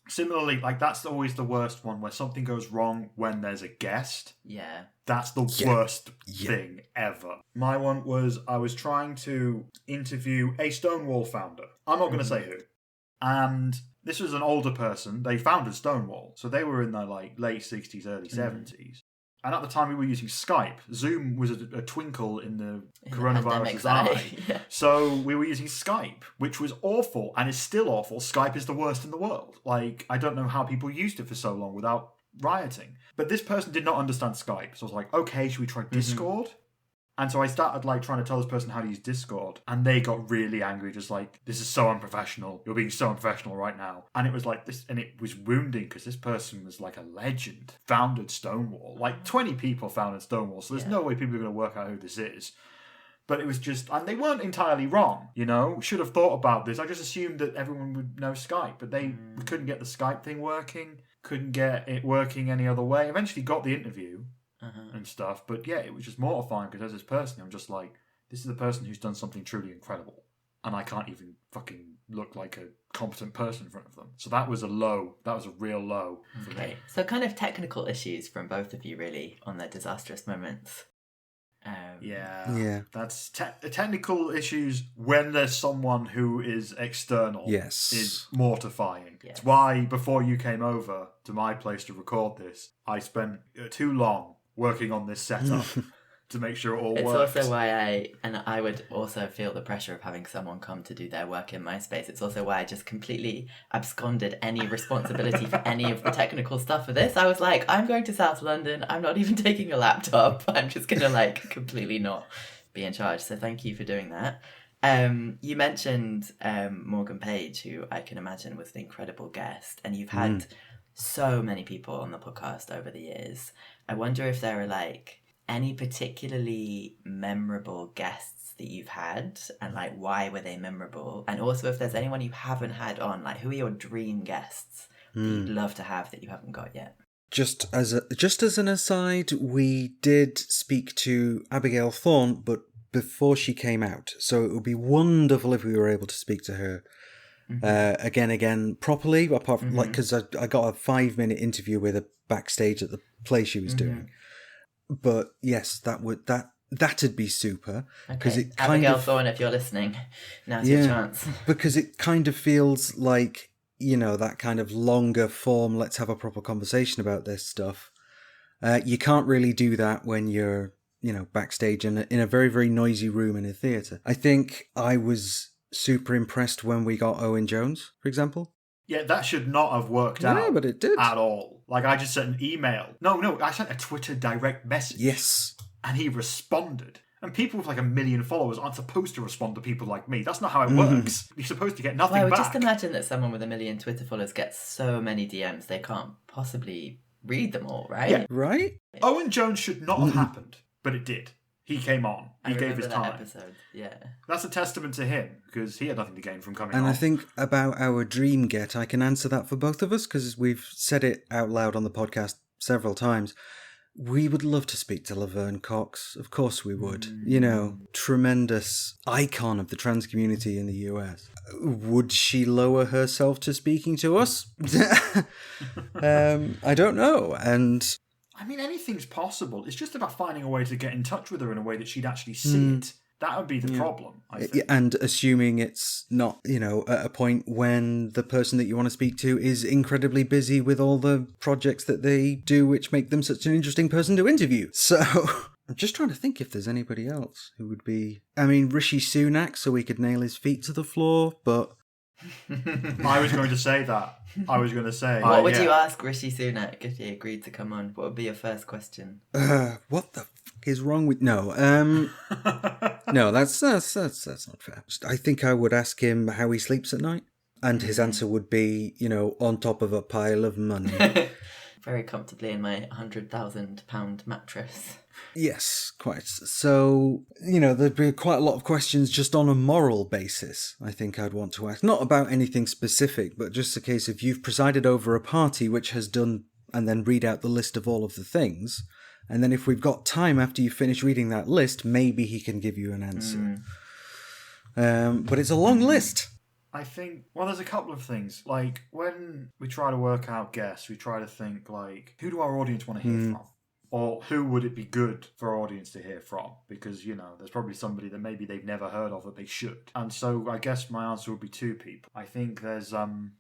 Similarly, that's always the worst one, where something goes wrong when there's a guest. Yeah. That's the worst thing ever. My one was, I was trying to interview a Stonewall founder. I'm not going to say who. And this was an older person. They founded Stonewall. So they were in their late 60s, early 70s. And at the time we were using Skype. Zoom was a twinkle in the coronavirus's eye. Yeah. So we were using Skype, which was awful and is still awful. Skype is the worst in the world. I don't know how people used it for so long without rioting. But this person did not understand Skype. So I was like, okay, should we try Discord? And so I started trying to tell this person how to use Discord, and they got really angry, just this is so unprofessional. You're being so unprofessional right now. And it was this, and it was wounding because this person was a legend, founded Stonewall. 20 people founded Stonewall, so there's no way people are going to work out who this is. But it was just, and they weren't entirely wrong, Should have thought about this. I just assumed that everyone would know Skype, but they couldn't get the Skype thing working, couldn't get it working any other way. Eventually got the interview. And stuff, but yeah, it was just mortifying because as this person, I'm just this is the person who's done something truly incredible, and I can't even fucking look like a competent person in front of them. So that was a low. That was a real low for me. So kind of technical issues from both of you, really, on their disastrous moments. Yeah. That's technical issues when there's someone who is external. Yes, is mortifying. Yes. It's why before you came over to my place to record this, I spent too long working on this setup to make sure it all works. It's also why I would also feel the pressure of having someone come to do their work in my space. It's also why I just completely absconded any responsibility for any of the technical stuff for this. I was like, I'm going to South London. I'm not even taking a laptop. I'm just going to completely not be in charge. So thank you for doing that. You mentioned Morgan Page, who I can imagine was an incredible guest, and you've had so many people on the podcast over the years. I wonder if there are any particularly memorable guests that you've had, and why were they memorable, and also if there's anyone you haven't had on, who are your dream guests that you'd love to have that you haven't got yet. Just as an aside, we did speak to Abigail Thorne, but before she came out, so it would be wonderful if we were able to speak to her again properly, apart from because I got a 5-minute interview with her backstage at the play she was doing. But yes, that'd be super, because it kind Abigail of, Thorne, if you're listening, now's your chance. Because it kind of feels like, that kind of longer form, let's have a proper conversation about this stuff. You can't really do that when you're backstage in a very, very noisy room in a theatre. I think I was super impressed when we got Owen Jones, for example. Yeah, that should not have worked out. Yeah, but it did. At all. I just sent an email. No, I sent a Twitter direct message. Yes. And he responded. And people with 1 million followers aren't supposed to respond to people like me. That's not how it works. You're supposed to get nothing back. Just imagine that someone with 1 million Twitter followers gets so many DMs they can't possibly read them all, right? Yeah, right? Owen Jones should not have happened, but it did. He came on. He gave his that time. Episode. Yeah. That's a testament to him, because he had nothing to gain from coming on. And I think about our dream get, I can answer that for both of us, because we've said it out loud on the podcast several times. We would love to speak to Laverne Cox. Of course we would. You know, tremendous icon of the trans community in the US. Would she lower herself to speaking to us? I don't know. And I mean, anything's possible. It's just about finding a way to get in touch with her in a way that she'd actually see it. That would be the problem, I think. And assuming it's not, you know, at a point when the person that you want to speak to is incredibly busy with all the projects that they do, which make them such an interesting person to interview. So I'm just trying to think if there's anybody else who would be... I mean, Rishi Sunak, so we could nail his feet to the floor, but... I was going to say that. What would you ask Rishi Sunak if he agreed to come on? What would be your first question? What the fuck is wrong with... No, no, that's not fair. I think I would ask him how he sleeps at night, and his answer would be, you know, on top of a pile of money. Very comfortably in my £100,000 mattress. Yes, quite. So, you know, there'd be quite a lot of questions just on a moral basis, I think I'd want to ask. Not about anything specific, but just a case of you've presided over a party which has done, and then read out the list of all of the things. And then if we've got time after you finish reading that list, maybe he can give you an answer. But it's a long list. I think, well, there's a couple of things. Like, when we try to work out guests, we try to think, like, who do our audience want to hear from? Or who would it be good for our audience to hear from? Because, you know, there's probably somebody that maybe they've never heard of that they should. And so I guess my answer would be two people. I think there's,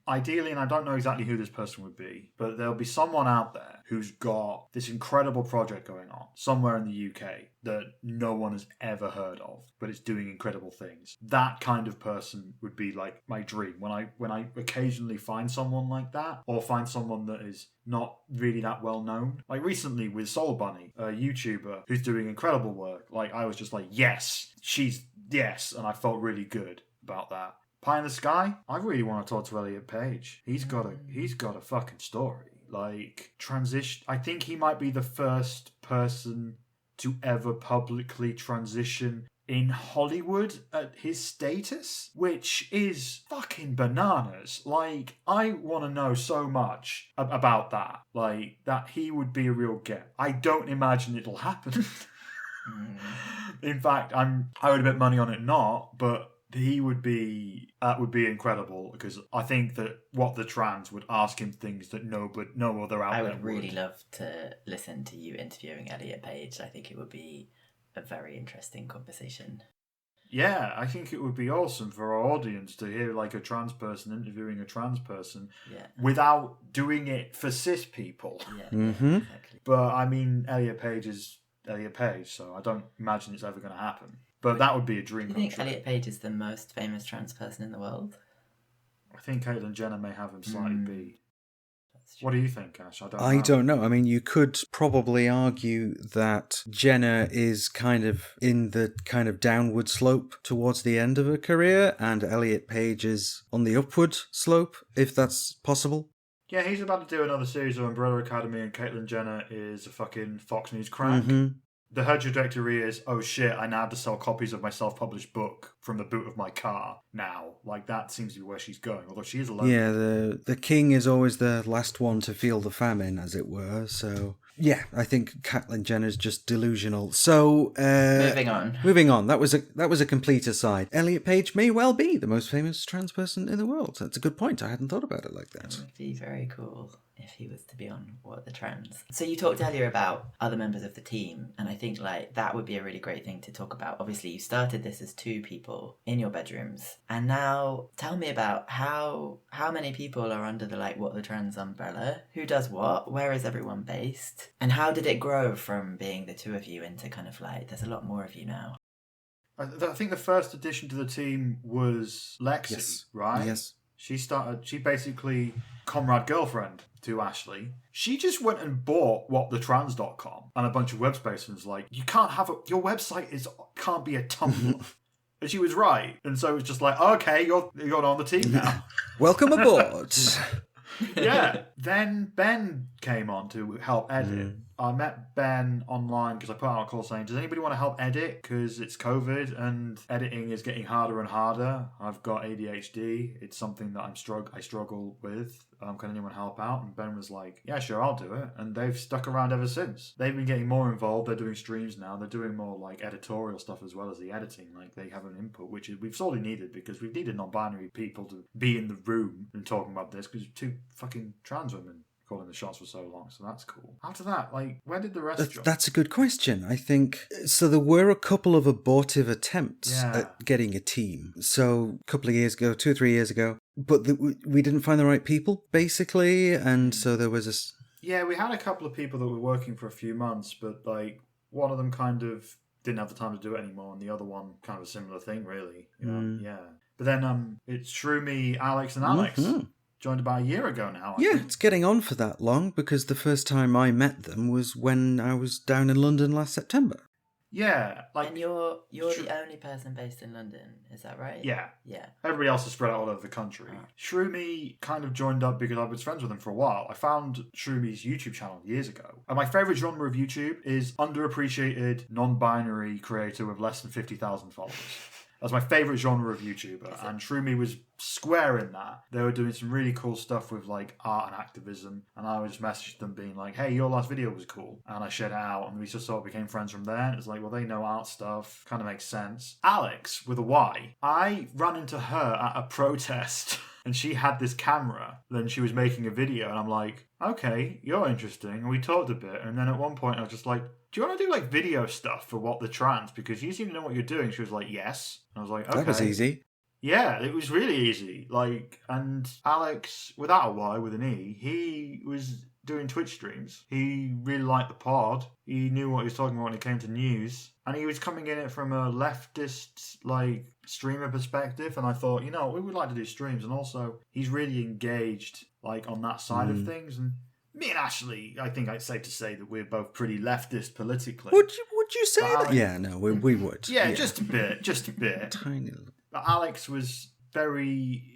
ideally, and I don't know exactly who this person would be, but there'll be someone out there who's got this incredible project going on somewhere in the UK that no one has ever heard of, but it's doing incredible things. That kind of person would be like my dream. When I occasionally find someone like that, or find someone that is not really that well known. Like recently with Soul Bunny, a YouTuber who's doing incredible work. Like I was just like, yes, and I felt really good about that. Pie in the Sky, I really want to talk to Elliot Page. He's got a fucking story. Like transition, I think he might be the first person to ever publicly transition in Hollywood at his status, which is fucking bananas. Like, I want to know so much about that. Like, that he would be a real get. I don't imagine it'll happen. In fact, I would bet money on it not, but he would be incredible, because I think that What the Trans would ask him things that no other outlet would. I would really love to listen to you interviewing Elliot Page. I think it would be a very interesting conversation. Yeah, I think it would be awesome for our audience to hear like a trans person interviewing a trans person without doing it for cis people. Yeah, exactly. But I mean, Elliot Page is Elliot Page, so I don't imagine it's ever going to happen. But that would be a dream. Do you think Elliot Page is the most famous trans person in the world? I think Caitlyn Jenner may have him slightly beat. What do you think, Ash? I don't know. I mean, you could probably argue that Jenner is kind of in the kind of downward slope towards the end of her career, and Elliot Page is on the upward slope, if that's possible. Yeah, he's about to do another series of Umbrella Academy, and Caitlyn Jenner is a fucking Fox News crank. The her trajectory is, oh shit, I now have to sell copies of my self-published book from the boot of my car now. Like, that seems to be where she's going, although she is alone. Yeah, the king is always the last one to feel the famine, as it were, so... Yeah, I think Caitlyn Jenner's just delusional. So, Moving on. That was a complete aside. Elliot Page may well be the most famous trans person in the world. That's a good point. I hadn't thought about it like that. It would be very cool if he was to be on What the Trans. So you talked earlier about other members of the team, and I think like that would be a really great thing to talk about. Obviously, you started this as 2 people in your bedrooms, and now tell me about how many people are under the like What the Trans umbrella? Who does what? Where is everyone based? And how did it grow from being the 2 of you into kind of like there's a lot more of you now? I think the first addition to the team was Lexi, right? Yes. She basically, comrade girlfriend to Ashley. She just went and bought whatthetrans.com and a bunch of web space and was like, you can't have your website can't be a Tumblr. And she was right. And so it was just like, okay, you're on the team now. Welcome aboard. Yeah. Then Ben came on to help edit. I met Ben online because I put out a call saying, does anybody want to help edit? Because it's COVID and editing is getting harder and harder. I've got ADHD. It's something that I struggle with. Can anyone help out? And Ben was like, yeah, sure, I'll do it. And they've stuck around ever since. They've been getting more involved. They're doing streams now. They're doing more like editorial stuff as well as the editing. Like they have an input, which is we've sorely needed because we've needed non-binary people to be in the room and talking about this because two fucking trans women calling the shots for so long, so that's cool. After that, like, when did the rest join? That's a good question. I think so. There were a couple of abortive attempts at getting a team. So a couple of years ago, 2 or 3 years ago, but we didn't find the right people, basically, and so there was this. Yeah, we had a couple of people that were working for a few months, but like one of them kind of didn't have the time to do it anymore, and the other one kind of a similar thing, really. You know? Yeah, but then it's Shroomy, Alex, and Alex. Mm-hmm. Joined about a year ago now. I think. It's getting on for that long because the first time I met them was when I was down in London last September. Yeah, like and you're the only person based in London, is that right? Yeah. Yeah. Everybody else is spread out all over the country. Shroomy kind of joined up because I was friends with him for a while. I found Shroomy's YouTube channel years ago. And my favourite genre of YouTube is underappreciated, non-binary creator with less than 50,000 followers. That's my favourite genre of YouTuber, and Shroomy was square in that. They were doing some really cool stuff with like art and activism, and I just messaged them being like, hey, your last video was cool, and I shared it out, and we just sort of became friends from there. And it's like, well, they know art stuff, kind of makes sense. Alex, with a Y, I ran into her at a protest, and she had this camera, then she was making a video, and I'm like, okay, you're interesting, and we talked a bit, and then at one point I was just like, do you want to do like video stuff for What the Trans? Because you seem to know what you're doing. She was like, yes. And I was like, okay. That was easy. Yeah, it was really easy. Like, and Alex, without a Y, with an E, he was doing Twitch streams. He really liked the pod. He knew what he was talking about when it came to news. And he was coming in it from a leftist, like, streamer perspective. And I thought, you know, we would like to do streams. And also, he's really engaged, like, on that side of things. And me and Ashley, I think it's safe to say that we're both pretty leftist politically. Would you say that? Yeah, no, we would. Yeah, just a bit. Tiny little. But Alex was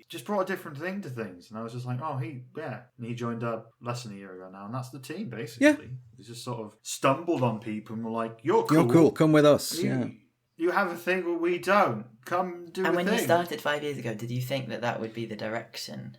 just brought a different thing to things. And I was just like, and he joined up less than a year ago now. And that's the team, basically. Yeah. He just sort of stumbled on people and were like, you're cool. You're cool, come with us. You have a thing, but we don't. Come do a thing. And when you started 5 years ago, did you think that would be the direction?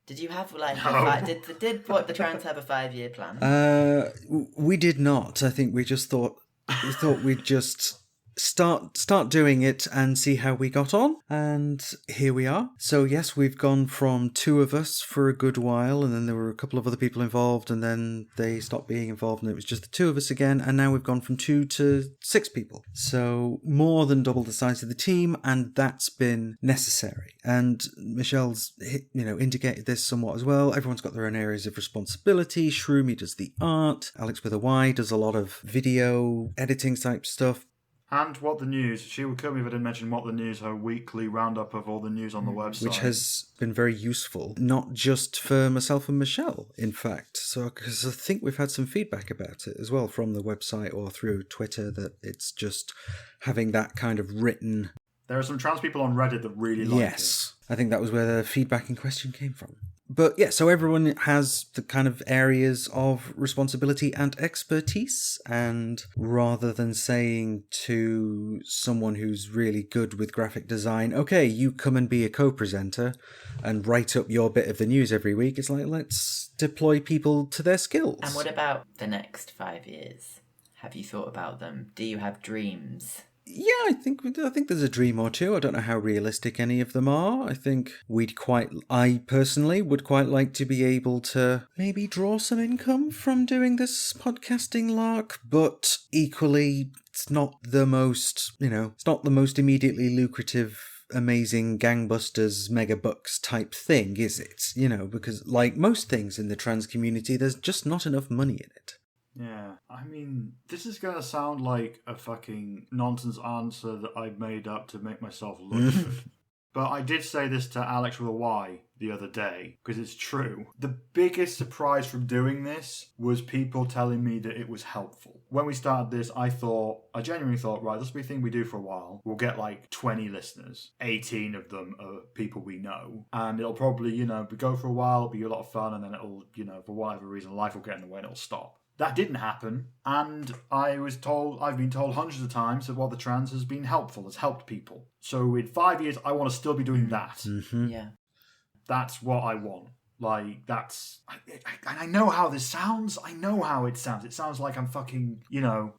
Did you have like did What the Trans have a 5-year plan? We did not. I think we thought we'd just start doing it and see how we got on, and here we are. So yes, we've gone from 2 of us for a good while, and then there were a couple of other people involved, and then they stopped being involved and it was just the 2 of us again, and now we've gone from 2 to 6 people, so more than double the size of the team, and that's been necessary. And Michelle's indicated this somewhat as well. Everyone's got their own areas of responsibility. Shroomy does the art, Alex with a Y does a lot of video editing type stuff. And What the News. She would kill me if I didn't mention What the News, her weekly roundup of all the news on the website. Which has been very useful, not just for myself and Michelle, in fact. So, because I think we've had some feedback about it as well from the website or through Twitter, that it's just having that kind of written... There are some trans people on Reddit that really like it. Yes, I think that was where the feedback in question came from. But yeah, so everyone has the kind of areas of responsibility and expertise, and rather than saying to someone who's really good with graphic design, okay, you come and be a co-presenter and write up your bit of the news every week, it's like, let's deploy people to their skills. And what about the next 5 years? Have you thought about them? Do you have dreams? Yeah, I think there's a dream or two. I don't know how realistic any of them are. I think I personally would quite like to be able to maybe draw some income from doing this podcasting lark, but equally it's not the most immediately lucrative, amazing gangbusters mega bucks type thing, is it? Because like most things in the trans community, there's just not enough money in it. Yeah, I mean, this is going to sound like a fucking nonsense answer that I made up to make myself look good. But I did say this to Alex with a Y the other day, because it's true. The biggest surprise from doing this was people telling me that it was helpful. When we started this, I genuinely thought, right, this will be a thing we do for a while. We'll get like 20 listeners. 18 of them are people we know. And it'll probably, go for a while, it'll be a lot of fun, and then it'll, for whatever reason, life will get in the way and it'll stop. That didn't happen, and I've been told hundreds of times that What the Trans has been helpful, has helped people. So in 5 years, I want to still be doing that. Mm-hmm. Yeah. That's what I want. Like, that's... I know how this sounds. I know how it sounds. It sounds like I'm fucking,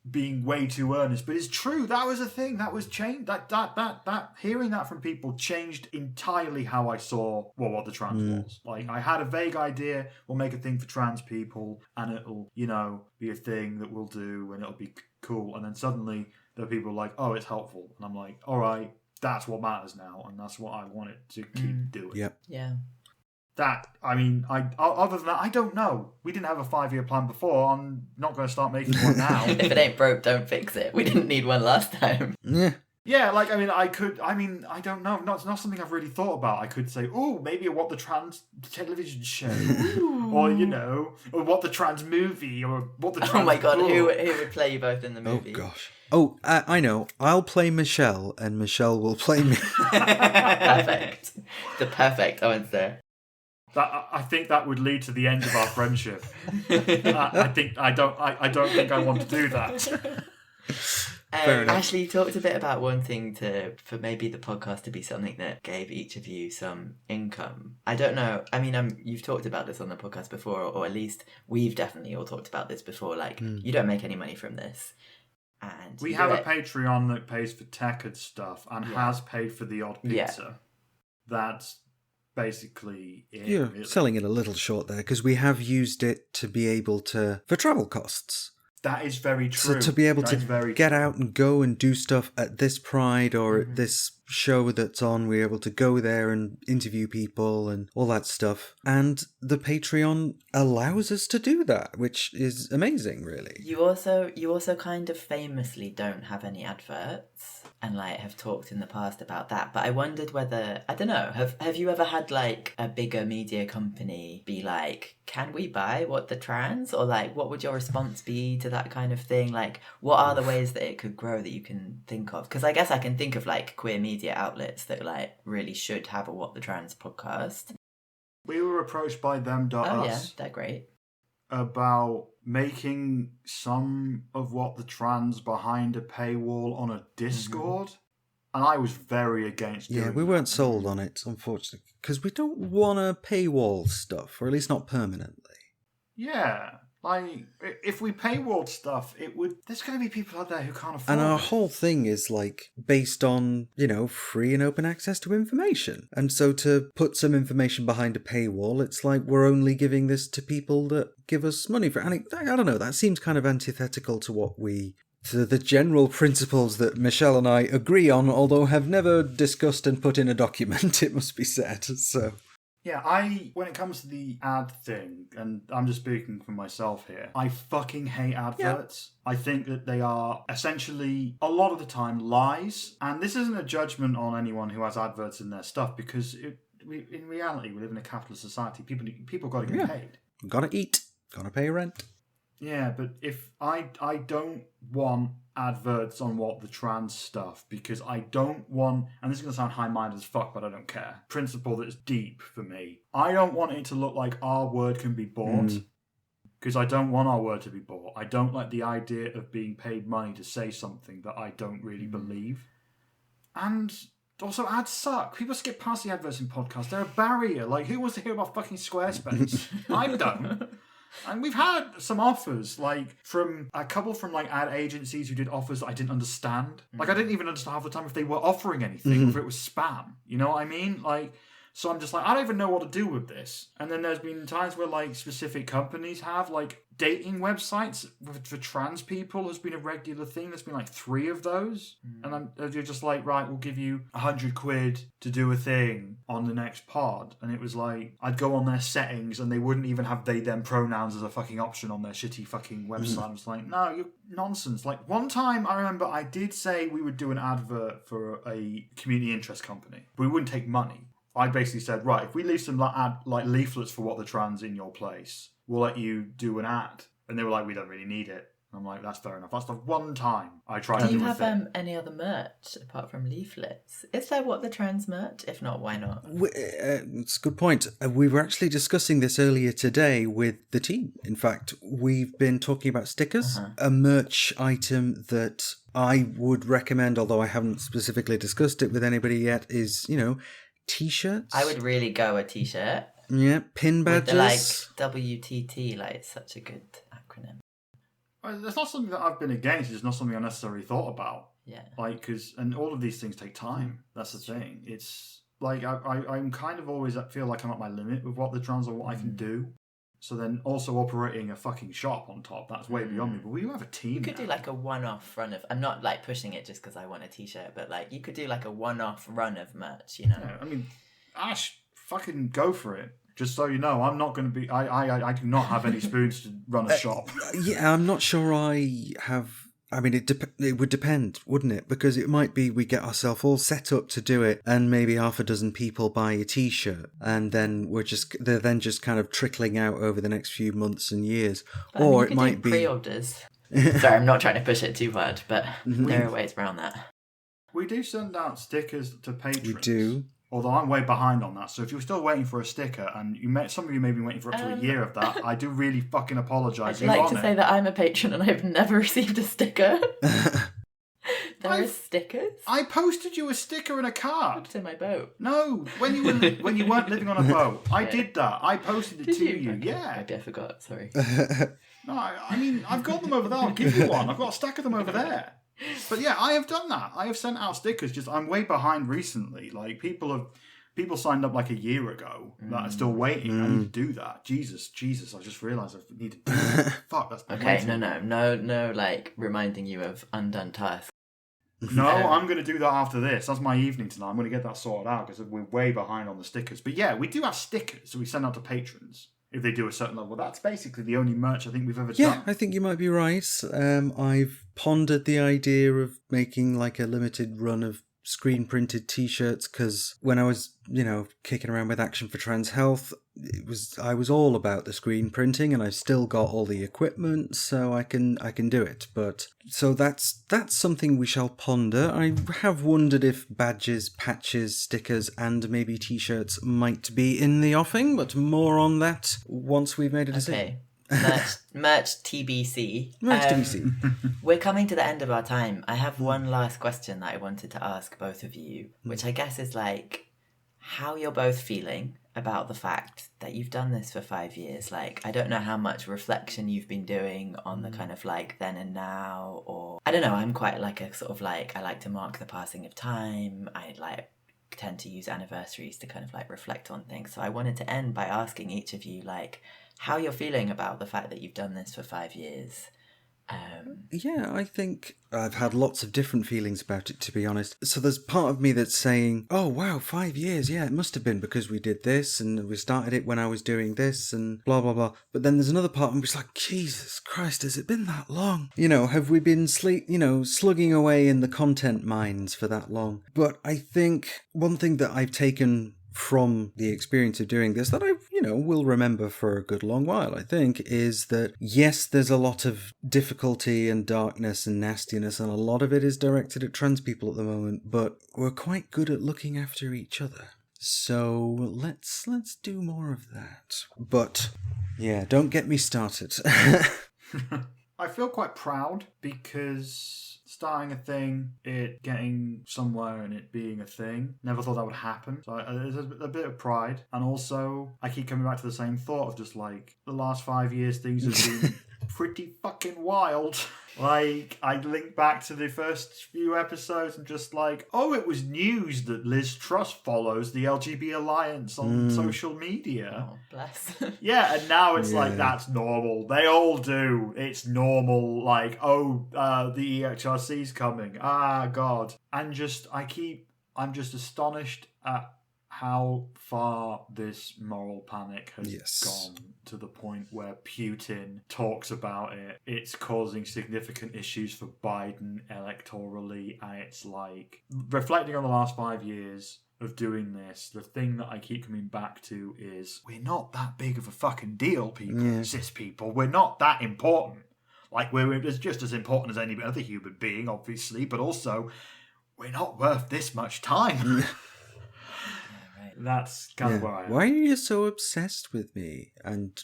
being way too earnest. But it's true. That was a thing. That was changed. That hearing that from people changed entirely how I saw what the trans was. Like, I had a vague idea, we'll make a thing for trans people, and it'll, be a thing that we'll do, and it'll be cool. And then suddenly, there are people like, oh, it's helpful. And I'm like, all right, that's what matters now, and that's what I want it to keep doing. Yep. Yeah. Other than that, I don't know. We didn't have a 5-year plan before. I'm not going to start making one now. If it ain't broke, don't fix it. We didn't need one last time. Yeah. Yeah, I don't know. It's not something I've really thought about. I could say, oh, maybe a What the Trans television show. Or, or What the Trans movie, or What the Trans Oh my god, book. who would play you both in the movie? Oh, gosh. Oh, I know. I'll play Michelle, and Michelle will play me. Perfect. The perfect answer. I think that would lead to the end of our friendship. I don't think I want to do that. Fair enough. Ashley, you talked a bit about wanting for maybe the podcast to be something that gave each of you some income. I don't know. I mean, you've talked about this on the podcast before, or at least we've definitely all talked about this before. Like, you don't make any money from this. And we have a Patreon that pays for tech and stuff, and has paid for the odd pizza. Yeah. That's basically it. You're really. selling it a little short there, because we have used it to be able to, for travel costs. That is very true. So to be able That to is very get true. out and go and do stuff at this Pride or at this show that's on, we're able to go there and interview people and all that stuff. And the Patreon allows us to do that, which is amazing, really. You also kind of famously don't have any adverts, and have talked in the past about that. But I wondered whether, I don't know, have you ever had a bigger media company be like, can we buy What the Trans? Or what would your response be to that kind of thing? What are the ways that it could grow that you can think of? Because I guess I can think of queer media outlets that really should have a What the Trans podcast. We were approached by them. Oh yeah, they're great. About making some of What the Trans behind a paywall on a Discord. And I was very against doing Yeah, we weren't sold on it, unfortunately, because we don't want to paywall stuff, or at least not permanently. Yeah. If we paywalled stuff, there's going to be people out there who can't afford And our it. whole thing is based on, free and open access to information. And so to put some information behind a paywall, it's we're only giving this to people that give us money for it. And I don't know, that seems kind of antithetical to the general principles that Michelle and I agree on, although have never discussed and put in a document, it must be said. So Yeah, when it comes to the ad thing, and I'm just speaking for myself here, I fucking hate adverts. Yeah. I think that they are essentially, a lot of the time, lies. And this isn't a judgment on anyone who has adverts in their stuff, because in reality, we live in a capitalist society. People got to get paid. Gotta eat, gotta pay rent. Yeah, but if I don't want adverts on What the Trans stuff, because I don't want, and this is going to sound high-minded as fuck, but I don't care, principle that's deep for me. I don't want it to look like our word can be bought, because I don't want our word to be bought. I don't like the idea of being paid money to say something that I don't really believe. And also, ads suck. People skip past the adverts in podcasts. They're a barrier. Who wants to hear about fucking Squarespace? I don't. And we've had some offers, from a couple from ad agencies who did offers that I didn't understand. I didn't even understand half the time if they were offering anything, or if it was spam. You know what I mean? So I'm just I don't even know what to do with this. And then there's been times where specific companies have dating websites for trans people has been a regular thing. There's been 3 of those. And you're just right, we'll give you £100 to do a thing on the next pod. And it was I'd go on their settings and they wouldn't even have they them pronouns as a fucking option on their shitty fucking website. I was no, you're nonsense. One time I remember I did say we would do an advert for a community interest company, but we wouldn't take money. I basically said, right, if we leave some leaflets for What the Trans in your place, we'll let you do an ad. And they were we don't really need it. I'm like, that's fair enough. That's the one time I try Do to you do a have thing. any other merch apart from leaflets? Is there What the Trans merch? If not, why not? It's a good point. We were actually discussing this earlier today with the team. In fact, we've been talking about stickers, a merch item that I would recommend, although I haven't specifically discussed it with anybody yet, is, T-shirts. I would really go a t-shirt. Yeah, pin With badges. the WTT, it's such a good acronym. It's not something that I've been against. It's not something I necessarily thought about. Yeah. And all of these things take time. That's the thing. It's like I'm kind of always feel like I'm at my limit with what the trans or what I can do. So then also operating a fucking shop on top, that's way beyond me. But we have a team. You could do a one-off run of. I'm not pushing it just because I want a t-shirt, but you could do a one-off run of merch. Yeah, I mean, Ash, fucking go for it. Just so you know, I'm not going to be. I do not have any spoons to run a shop. Yeah, I'm not sure I have. I mean, it would depend, wouldn't it? Because it might be we get ourselves all set up to do it, and maybe half a dozen people buy a T-shirt, and then they're then just kind of trickling out over the next few months and years. But, or it might might be pre-orders. Sorry, I'm not trying to push it too hard, but there are ways around that. We do send out stickers to patrons. We do. Although I'm way behind on that, so if you're still waiting for a sticker, and some of you may be waiting for up to a year of that, I do really fucking apologise. I'd like to say that I'm a patron and I've never received a sticker. There are stickers. I posted you a sticker and a card. It's in my boat. No, when you weren't living on a boat, I did that. I posted it Did to you. Okay. Yeah. Maybe I forgot. Sorry. No, I mean I've got them over there. I'll give you one. I've got a stack of them over there. But yeah, I have done that. I have sent out stickers. Just I'm way behind recently. People signed up a year ago that are still waiting. I need to do that. Jesus! I just realised I need to do that. Fuck, that's Okay. No. Reminding you of undone tasks. No, I'm going to do that after this. That's my evening tonight. I'm going to get that sorted out because we're way behind on the stickers. But yeah, we do have stickers, so we send out to patrons if they do a certain level. That's basically the only merch I think we've ever done. Yeah, I think you might be right. I've pondered the idea of making a limited run of screen printed T-shirts because when I was, kicking around with Action for Trans Health, I was all about the screen printing, and I've still got all the equipment, so I can do it. But so that's something we shall ponder. I have wondered if badges, patches, stickers, and maybe T-shirts might be in the offing, but more on that once we've made a decision. Okay. Merch TBC. Merch TBC. We're coming to the end of our time. I have one last question that I wanted to ask both of you, which I guess is how you're both feeling about the fact that you've done this for 5 years. I don't know how much reflection you've been doing on the kind of then and now, or I don't know. I'm quite a sort of I like to mark the passing of time. I tend to use anniversaries to kind of reflect on things. So I wanted to end by asking each of you how you're feeling about the fact that you've done this for 5 years. Yeah, I think I've had lots of different feelings about it, to be honest. So there's part of me that's saying, oh, wow, 5 years. Yeah, it must have been because we did this and we started it when I was doing this and blah, blah, blah. But then there's another part of me that's Jesus Christ, has it been that long? Have we been slugging away in the content mines for that long? But I think one thing that I've taken from the experience of doing this that I, will remember for a good long while, I think, is that, yes, there's a lot of difficulty and darkness and nastiness, and a lot of it is directed at trans people at the moment, but we're quite good at looking after each other. So let's do more of that. But, yeah, don't get me started. I feel quite proud because starting a thing, it getting somewhere and it being a thing, never thought that would happen. So there's a bit of pride. And also, I keep coming back to the same thought of just the last 5 years, things have been pretty fucking wild. I link back to the first few episodes and just oh, it was news that Liz Truss follows the LGB Alliance on social media. Oh, bless. Yeah, and now it's that's normal. They all do. It's normal. The EHRC's coming. Ah, God. And I'm just astonished at how far this moral panic has gone to the point where Putin talks about it. It's causing significant issues for Biden electorally, and it's reflecting on the last 5 years of doing this, the thing that I keep coming back to is we're not that big of a fucking deal, people, cis people. We're not that important. Like, we're just as important as any other human being, obviously, but also, we're not worth this much time. That's kind of where I am. Why are you so obsessed with me? And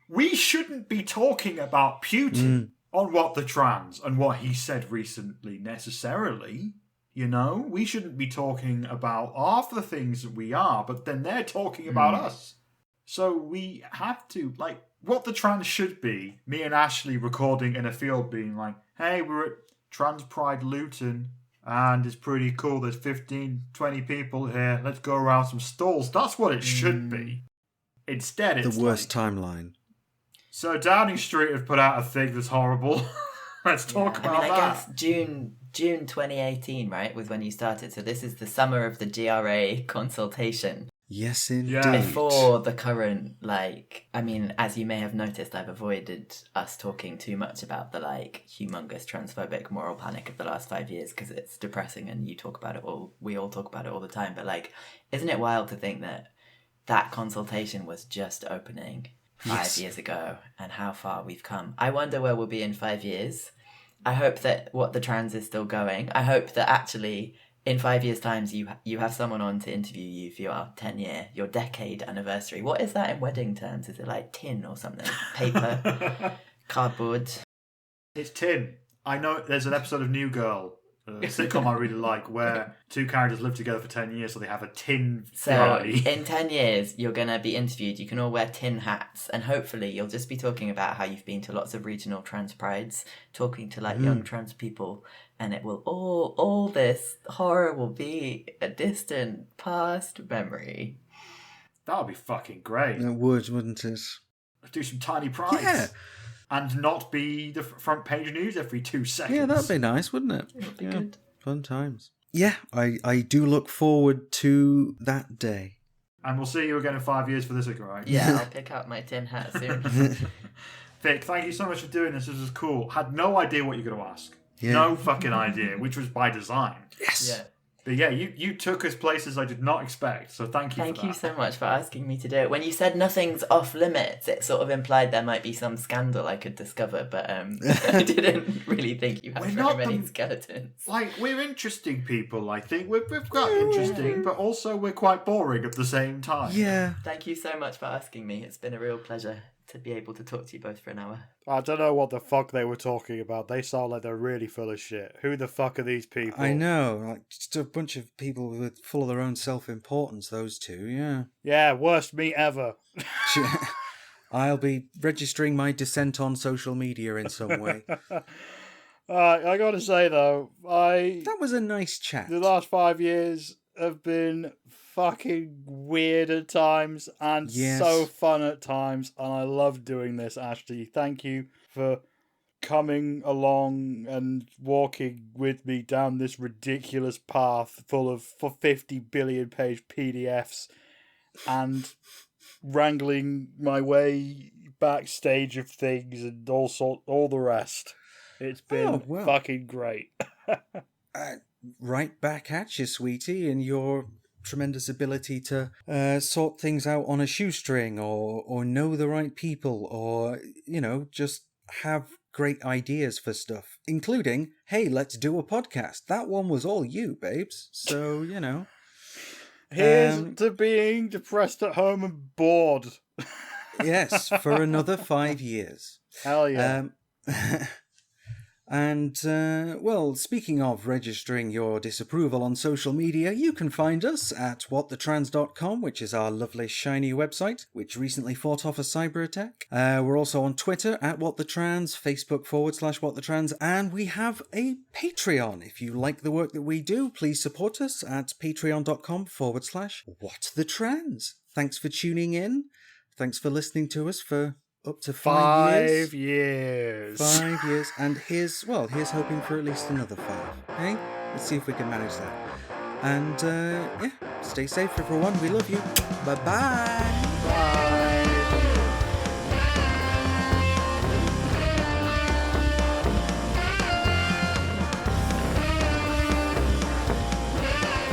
we shouldn't be talking about Putin on What the Trans and what he said recently necessarily. You know, we shouldn't be talking about half the things that we are, but then they're talking about us. So we have to, like, What the Trans should be me and Ashley recording in a field being like, hey, we're at Trans Pride Luton. And it's pretty cool. There's 15, 20 people here. Let's go around some stalls. That's what it should be. Instead, it's the worst timeline. So Downing Street have put out a thing that's horrible. Let's talk about that. I guess June 2018, right, was when you started. So this is the summer of the GRA consultation. Yes, indeed. Yeah. Before the current, as you may have noticed, I've avoided us talking too much about the, humongous transphobic moral panic of the last 5 years because it's depressing and you talk about it all, we all talk about it all the time. But, isn't it wild to think that that consultation was just opening 5 years ago and how far we've come? I wonder where we'll be in 5 years. I hope that What the Trans is still going. I hope that actually in 5 years' time, you have someone on to interview you for your 10-year, your decade anniversary. What is that in wedding terms? Is it like tin or something? Paper? Cardboard? It's tin. I know there's an episode of New Girl, a sitcom I really like, where two characters live together for 10 years, so they have a tin party. So in 10 years, you're going to be interviewed. You can all wear tin hats, and hopefully you'll just be talking about how you've been to lots of regional trans prides, talking to young trans people, and it will all this horror will be a distant past memory. That would be fucking great. It would, wouldn't it? Do some tiny prides. Yeah. And not be the front page news every 2 seconds. Yeah, that'd be nice, wouldn't it? It'd be good. Fun times. Yeah, I do look forward to that day. And we'll see you again in 5 years for this, right? Yeah, I'll pick up my tin hat soon. Vic, thank you so much for doing this. This was cool. Had no idea what you're going to ask. Yeah. No fucking idea, which was by design. Yes. Yeah. But yeah, you took us places I did not expect, so thank you for that. Thank you so much for asking me to do it. When you said nothing's off limits, it sort of implied there might be some scandal I could discover, but I didn't really think you had very many skeletons. We're interesting people, I think. We've got interesting, but also we're quite boring at the same time. Yeah. Thank you so much for asking me. It's been a real pleasure to be able to talk to you both for an hour. I don't know what the fuck they were talking about. They sound like they're really full of shit. Who the fuck are these people? I know, just a bunch of people with full of their own self-importance, those two, yeah. Yeah, worst meet ever. I'll be registering my dissent on social media in some way. I gotta say though, That was a nice chat. the last 5 years have been fucking weird at times and so fun at times, and I love doing this, Ashley. Thank you for coming along and walking with me down this ridiculous path full of 50 billion page PDFs and wrangling my way backstage of things and all the rest. It's been fucking great. Right back at you, sweetie, and your tremendous ability to sort things out on a shoestring or know the right people or, just have great ideas for stuff, including, hey, let's do a podcast. That one was all you, babes. So, Here's to being depressed at home and bored. Yes, for another 5 years. Hell yeah. And, speaking of registering your disapproval on social media, you can find us at whatthetrans.com, which is our lovely shiny website, which recently fought off a cyber attack. We're also on Twitter at whatthetrans, Facebook /whatthetrans, and we have a Patreon. If you like the work that we do, please support us at patreon.com /whatthetrans. Thanks for tuning in. Thanks for listening to us for up to 5 years. 5 years. And here's hoping for at least another 5. Hey? Let's see if we can manage that. And, stay safe, everyone. We love you. Bye-bye. Bye.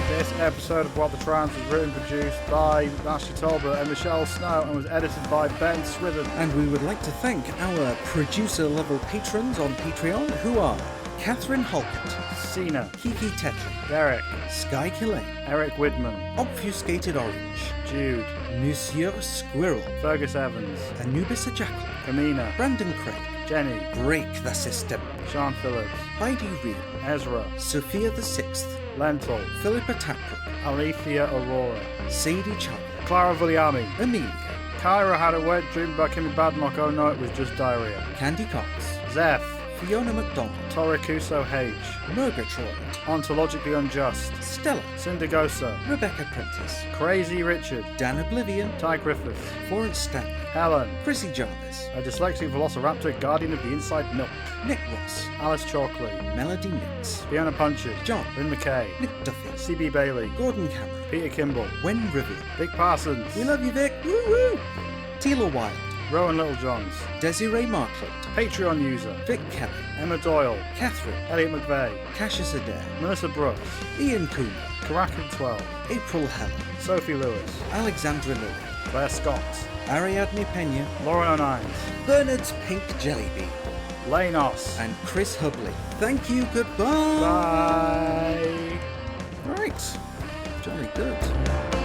This episode of What the Trans was written and produced by Ashley Tolbert and Michelle Snow and was edited by Ben Swithin. And we would like to thank our producer-level patrons on Patreon, who are Catherine Halkett, Cena, Kiki Tetri, Derek, Sky Killane, Eric Widman, Obfuscated Orange, Jude, Monsieur Squirrel, Fergus Evans, Anubis a Jackal, Kamina, Brandon Craig, Jenny, Break the System, Sean Phillips, Heidi Real, Ezra, Sophia the Sixth, Lentil, Philippa Taprook, Alethea Aurora, Sadie Charlie, Clara Vulliami, Amelia, Kyra had a wet dream about Kimmy Badnock, oh no, it was just diarrhea. Candy Cox, Zeph, Fiona MacDonald, Torikuso H, Murgatroyd, Ontologically Unjust, Stella, Syndagosa, Rebecca Prentice, Crazy Richard, Dan Oblivion, Ty Griffiths, Florence Stanley, Helen, Chrissy Jarvis, a dyslexic velociraptor guardian of the inside milk, Nick Ross, Alice Chalkley, Melody Nix, Fiona Punches, John, Lynn McKay, Nick Duffy, CB Bailey, Gordon Cameron, Peter Kimball, Wen River, Vic Parsons, We love you, Vic, woo woo, Tila Wild, Rowan Littlejohns, Desiree Markland, Patreon user, Vic Kelly, Emma Doyle, Catherine, Elliot McVeigh, Cassius Adair, Melissa Brooks, Ian Coomer, Karakin 12, April Helen, Sophie Lewis, Alexandra Lilly, Claire Scott, Ariadne Pena, Lauren O'Nines, Bernard's Pink Jelly Bean, Lane Oss, and Chris Hubley. Thank you, goodbye. Bye. Right, jolly good.